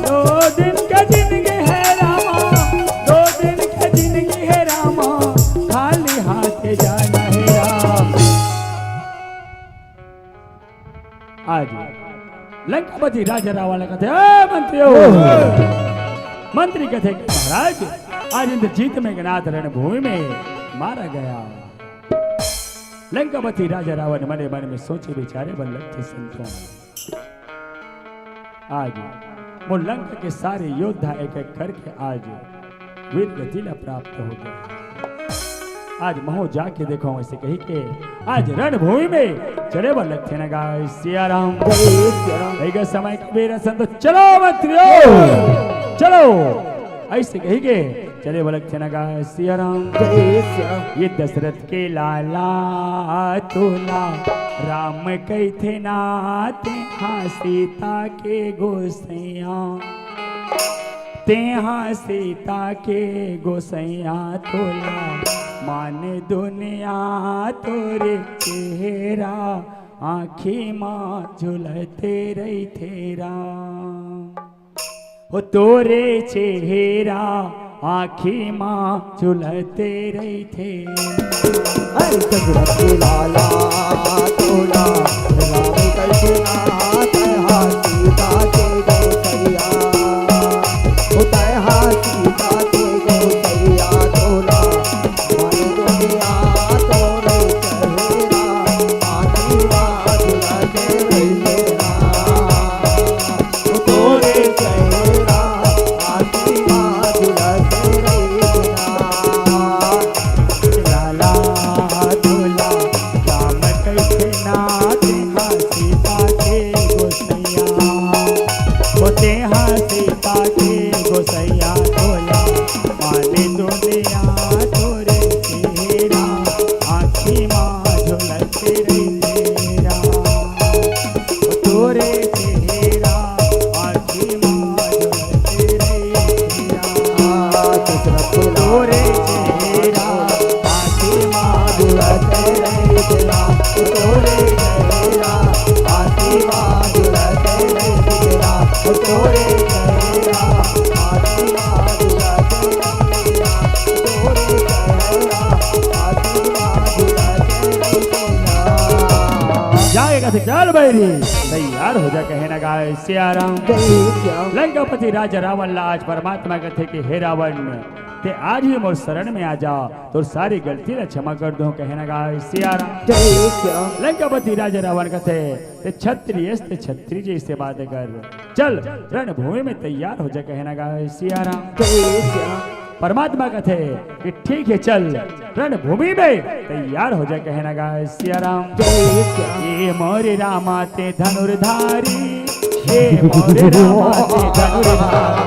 2 दिन का जिंदगी है रामा, 2 दिन का जिंदगी है रामा। खाली हाथ जाना है राम। आज लंकापति राजा रावण कहते मंत्री कहते महाराज आज इंद्रजीत मेघनाथ रणभूमि में मारा गया। लंकापति राजा रावण मने मन में सोचे विचारे बल्लभ थे संतों। आज वो लंका के सारे योद्धा एक एक करके आज वीर गति प्राप्त हो गए। आज महो जाके देखो ऐसे कही के आज रणभूमि में चले बल्लभ थे नगा सिया राम। समय का मेरा संत चलो मंत्रियों चलो ऐसे कही के चले बलक थे नगा सिया राम। जय श्याम ये दशरथ के लाला तोला राम कही थे नाते हाँ सीता के गोसैया ते हाँ सीता के गोसैया तोला मान दुनिया तोरे चेहरा आँखी माँ झुलते रही तेरा हो तोरे चेहरा आँखी माँ झुलते रही थे। अरे दशरथ के लाला तोला राम कैसे नाथ हाँ सीता के गोसैया होता है हाँ सीता के गोसैया तोला मन दुनिया तोरे चेहरा आँखी माँ झुलते रही तेरा तोरे चेहरा आँखी माँ झुलते रही तेरा। लाला तोला राम कैसे नाथ हाँ सीता के गोसैया होते हाँ सीता के गोसैया तोला माने दुनिया तोरे तेरा आँखी माँ झुलते रही तेरा तोरे चेहरा आँखी माँ झुलते रही तेरा दशरथ के तोरे चेहरा आँखी माँ झुलते रही तेरा तोरे चेहरा आँखी माँ झुलते रही तेरा तोरे चेहरा आँखी माँ झुलते रही तेरा तोरे चेहरा आँखी माँ झुलते रही तेरा। जाएगा से चल बैरी तैयार हो जा कहे ना गाय सिया राम। जय श्याम लंकापति राजा रावण ला आज परमात्मा कहते कि हे रावण ते आज ही मोर शरण में आ जा तो सारी गलती न क्षमा कर दो कहे ना गाय सिया राम। जय श्याम लंकापति राजा रावण कहते ते क्षत्रिय ते क्षत्रिय जैसे बात कर चल रणभूमि में तैयार हो जा कहे ना गाय सिया राम। जय श्याम परमात्मा कहते कि ठीक है चल रणभूमि में तैयार हो जा कहे ना गाय सिया राम। जय श्याम ये मोरे रामा ते धनुर्धारी हे मोरे रामा ते धनुर्धारी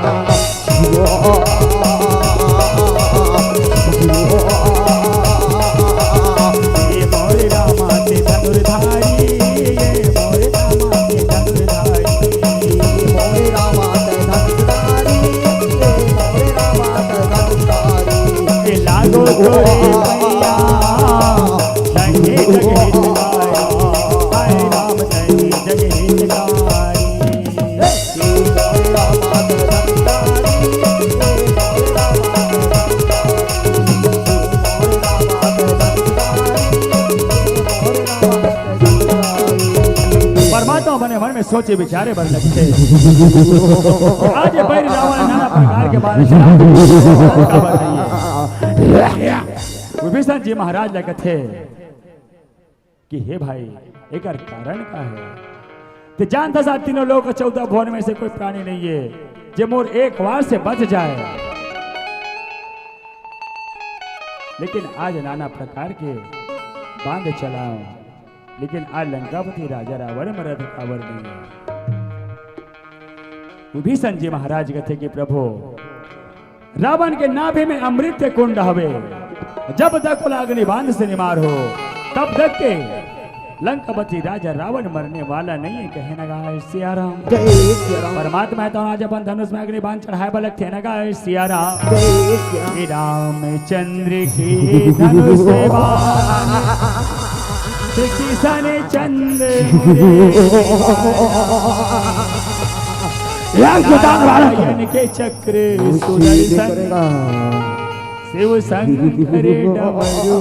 ये मोरे रामा ते धनुर्धारी ये मोरे रामा ते धनुर्धारी मोरे रामा ते धनुर्धारी मोरे रामा ते धनुर्धारी ये लागो तोरे मैया नहीं जग हितकारी हाय राम नहीं जग हितकारी मोरे रामा ते धनुर्धारी मोरे रामा परमात्मा बने मन में सोचे विचारे बन लगते आज ये बैरी रावण नाना प्रकार के बारे में विभीषण जी महाराज लगे थे कि हे भाई एक कारण का है तो जानता सा तीनों लोग 14 भुवन में से कोई प्राणी नहीं है जे मोर एक बार से बच जाए लेकिन आज नाना प्रकार के बांध चलाओ लेकिन आज लंकापति राजा रावण मरद खबर नहीं है। विभीषण जी महाराज कहते कि प्रभु रावण के नाभि में अमृत कुंड हवे जब तक अग्नि बांध से निमार हो तब तक के लंकापति राजा रावण मरने वाला नहीं है कहे नगा सिया राम। जय श्री राम परमात्मा तो आज अपन धनुष में अग्नि बांध चढ़ाए बलक थे नगा सिया राम। जय श्री राम रामचंद्र की धनुष बाण किसन चंद्र नारायण के चक्र सुदर्शन शिव शंकर डमरू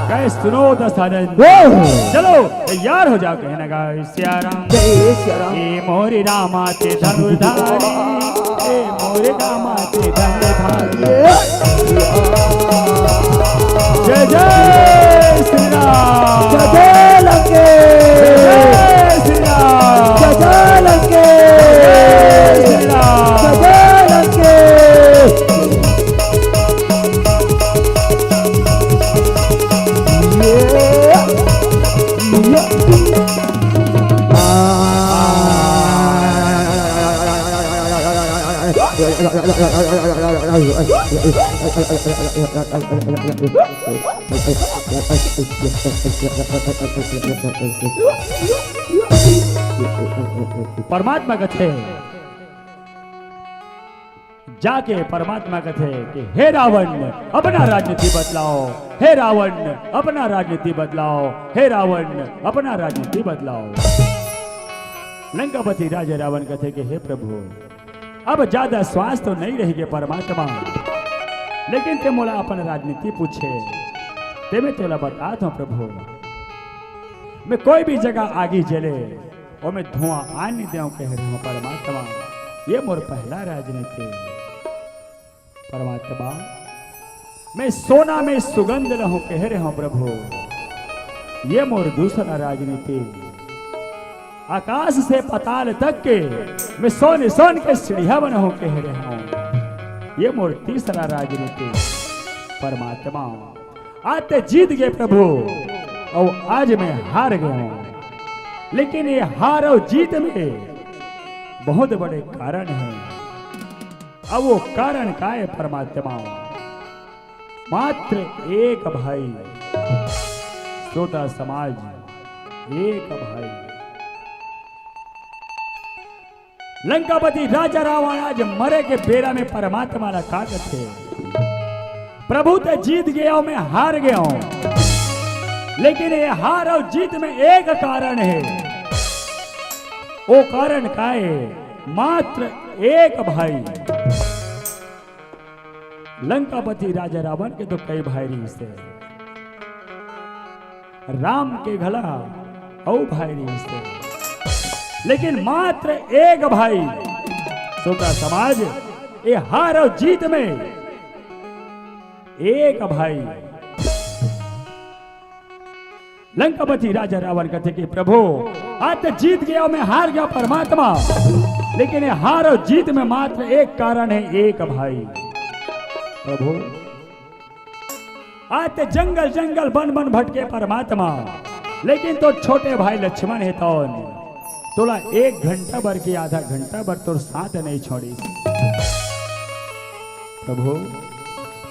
कहे सुनो दशानंद चलो तैयार हो जाओ कहना गा सिया राम। जय श्री राम ए मोरे रामा ते धनुर्धारी ए मोरे रामा ते धनुर्धारी जय जय श्री राम जय जय लंके जय श्री राम जय जय लंके जय श्री राम जय जय लंके परमात्मा कथे जाके परमात्मा कथे कि हे रावण अपना राजनीति बदलाओ, हे रावण अपना राजनीति बदलाओ, हे रावण अपना राजनीति बदलाओ। लंकापति राजा रावण कथे कि हे प्रभु अब ज्यादा श्वास तो नहीं रहेगी परमात्मा, लेकिन ते मोला अपन राजनीति पूछे ते मैं तेला बता दो प्रभु, मैं कोई भी जगह आगे जले और मैं धुआं आने दूं कह रहा हूं परमात्मा, ये मोर पहला राजनीति। परमात्मा मैं सोना में सुगंध रहूं कह रहा हूं प्रभु, ये मोर दूसरा राजनीति। आकाश से पताल तक के मैं सोने सोन के सीढ़िया बनाऊं कह रहा हूं, ये मोर तीसरा राजनीति। परमात्मा आज ते जीत गए प्रभु और आज मैं हार गया हूं, लेकिन ये हार और जीत में बहुत बड़े कारण हैं। अब वो कारण का है परमात्मा? मात्र एक भाई, श्रोता समाज एक भाई। लंकापति राजा रावण आज मरे के बेरा में परमात्मा ना ताकत थे, प्रभु ते जीत गया हूं, मैं हार गया हूं, लेकिन ये हार और जीत में एक कारण है। वो कारण का है मात्र एक भाई। लंकापति राजा रावण के तो कई भाई रही से, राम के घला और भाई रही से, लेकिन मात्र एक भाई। श्रोता समाज ये हार और जीत में एक भाई। लंकापति राजा रावण कहते कि प्रभु आज तो जीत गया मैं हार गया परमात्मा, लेकिन ये हार और जीत में मात्र एक कारण है, एक भाई। प्रभु आज तो जंगल जंगल बन बन भटके परमात्मा, लेकिन तो छोटे भाई लक्ष्मण है तोला 1 घंटा भर की आधा घंटा भर तोर साथ नहीं छोड़ी। प्रभु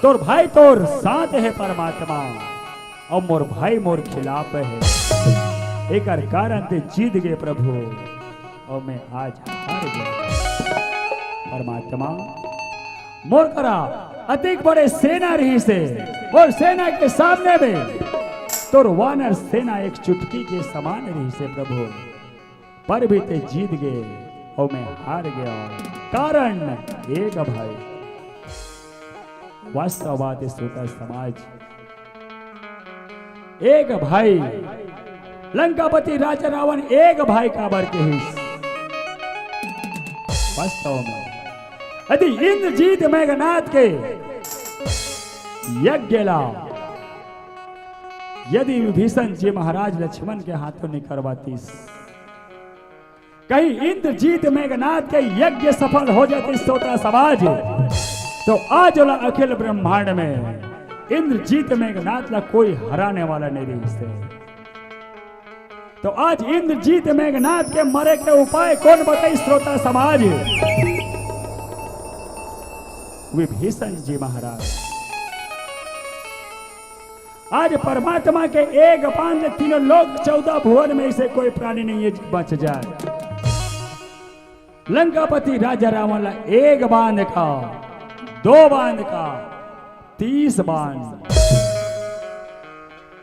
तोर भाई तोर साथ है परमात्मा, और मोर भाई मोर खिलाफ है। एक कारण ते जीत गए प्रभु और मैं आज हार गया। परमात्मा मोर करा अधिक बड़े सेना रही से, और सेना के सामने में तोर वानर सेना एक चुटकी के समान रही से प्रभु, पर भी ते जीत गए और मैं हार गया। कारण एक भाई। वास्तव बात श्रोता समाज एक भाई। लंकापति राजा रावण एक भाई का बर के हिस्स। वास्तव में यदि इंद्रजीत मेघनाथ के यज्ञ ला यदि विभीषण जी महाराज लक्ष्मण के हाथों नहीं करवाती, कहीं इंद्रजीत मेघनाथ के यज्ञ सफल हो जाती श्रोता समाज, तो आज वाला अखिल ब्रह्मांड में इंद्रजीत मेघनाथ ला कोई हराने वाला नहीं रही। तो आज इंद्रजीत मेघनाथ के मरे के उपाय कौन बताई श्रोता समाज? विभीषण जी महाराज। आज परमात्मा के एक बांध तीनों लोग 14 भुवन में से कोई प्राणी नहीं है बच जाए। लंकापति राजा रावण एक बांध का, 2 बांध का, 30 बांध।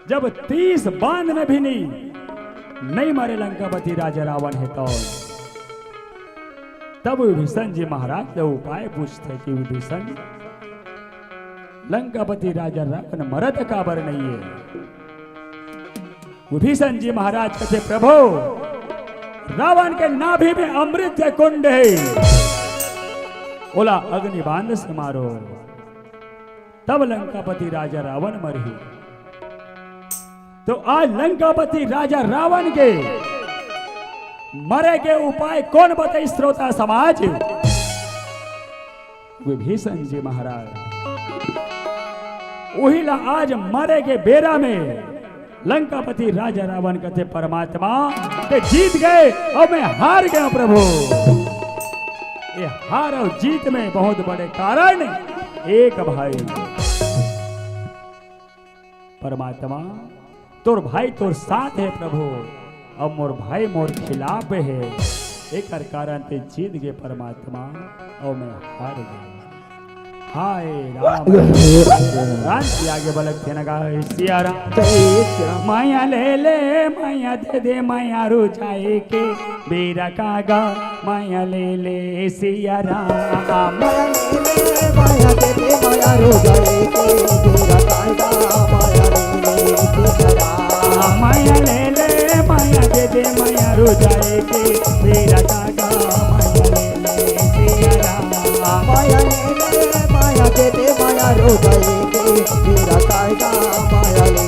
जब 30 बांध में भी नहीं मरे लंकापति राजा रावण है तो तब विभीषण जी महाराज ने उपाय पूछते कि विभीषण लंकापति राजा रावण मरत काबर नहीं है। विभीषण जी महाराज कहते प्रभु रावण के नाभि में अमृत कुंड है, बोला अग्नि बांध से मारो। तब लंकापति राजा रावण मरी। तो आज लंकापति राजा रावण के मरे के उपाय कौन बताई श्रोता समाज? विभीषण जी महाराज। वही ला आज मरे के बेरा में लंकापति राजा रावण कहते परमात्मा ते जीत गए और मैं हार गया प्रभु। ये हार और जीत में बहुत बड़े कारण एक भाई। परमात्मा तोर भाई तोर साथ है प्रभु, अब मोर भाई मोर खिलाफ है, एक कारण ते जीत गए परमात्मा और मैं हार गया। हाय राम राम की आगे बलक थे नगा सिया राम। माया ले माया दे दे माया रू जाए के बेरा कागा, माया ले सिया राम। माया ले माया दे दे माया रो जाए के बेरा कागा, माया ले माया दे दे माया रू जाए के बेरा कागा, माया ले माया दे दे माया रो जाए के बेरा कागा, माया ले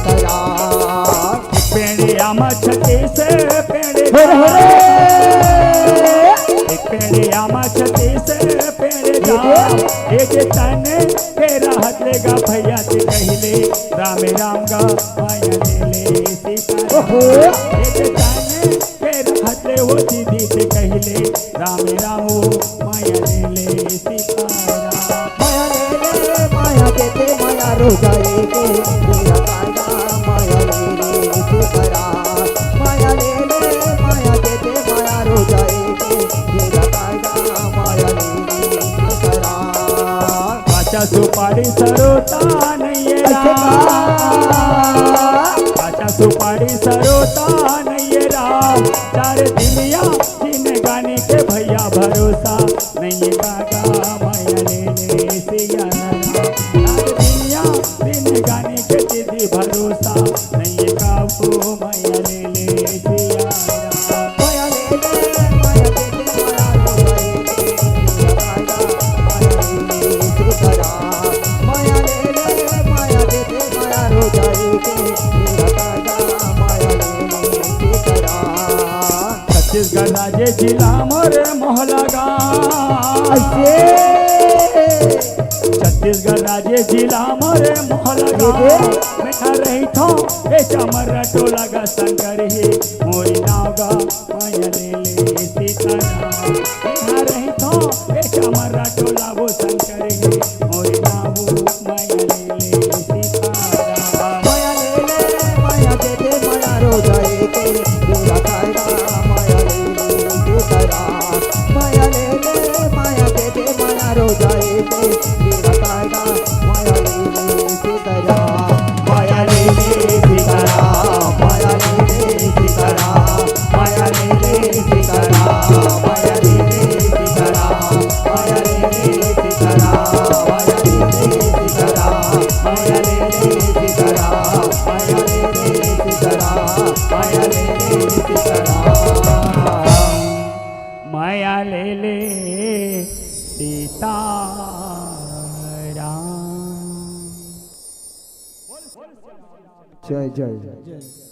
तेरा। पेड़े आमा छते से पेड़े पेड़े आमा छते से पेड़े एक तने तेरा हाथ लेगा भैया से कहले राम राम गा, माया ले सीता। एक तने तेरा हाथ ले वो दीदी से कहले राम राम माया ले सीता। माया ले माया दे दे माया रो जाए के बेरा कागा, माया ले तेरा। माया ले माया दे दे माया रो जाए के बेरा कागा, माया ले तेरा। काचा सुपारी सरोता नहीं काचा सुपारी सरोता नहीं राम, चार दिनिया तीन गाने के भैया भरोसा नहीं कागा, माया ले सिया राम। चार दिनिया तीन गाने के दीदी भरोसा नहीं काबू, माया ले सिया राम। माया ले माया दे दे माया रो जाए के बेरा कागा, माया ले तेरा। माया ले माया दे दे माया रो जाए के बेरा कागा, माया ले तेरा। छत्तीसगढ़ राज्य जिला मोर मोहला गाँव, छत्तीसगढ़ राज्य जिला मोर मोहला गाँव। मैं रही थो ए चमर टोला गा शंकर ही मोरी नाव गा, माया ले सीता राम। मैं रही थो ए चमर टोला वो शंकर ही मोरी नाव, माया ले सीता राम। माया ले माया दे दे माया रो जाए के बेरा कागा, माया ले तेरा। माया ले माया दे दे माया रो जाए के बेरा कागा, माया ले तेरा। माया ले सीता राम, माया ले तेरा। माया ले सीता राम, माया ले सीता राम, माया ले सीता राम, माया ले सीता राम, माया ले सीता राम, माया ले सीता राम, माया ले सीता राम, माया ले सीता राम। जय जय।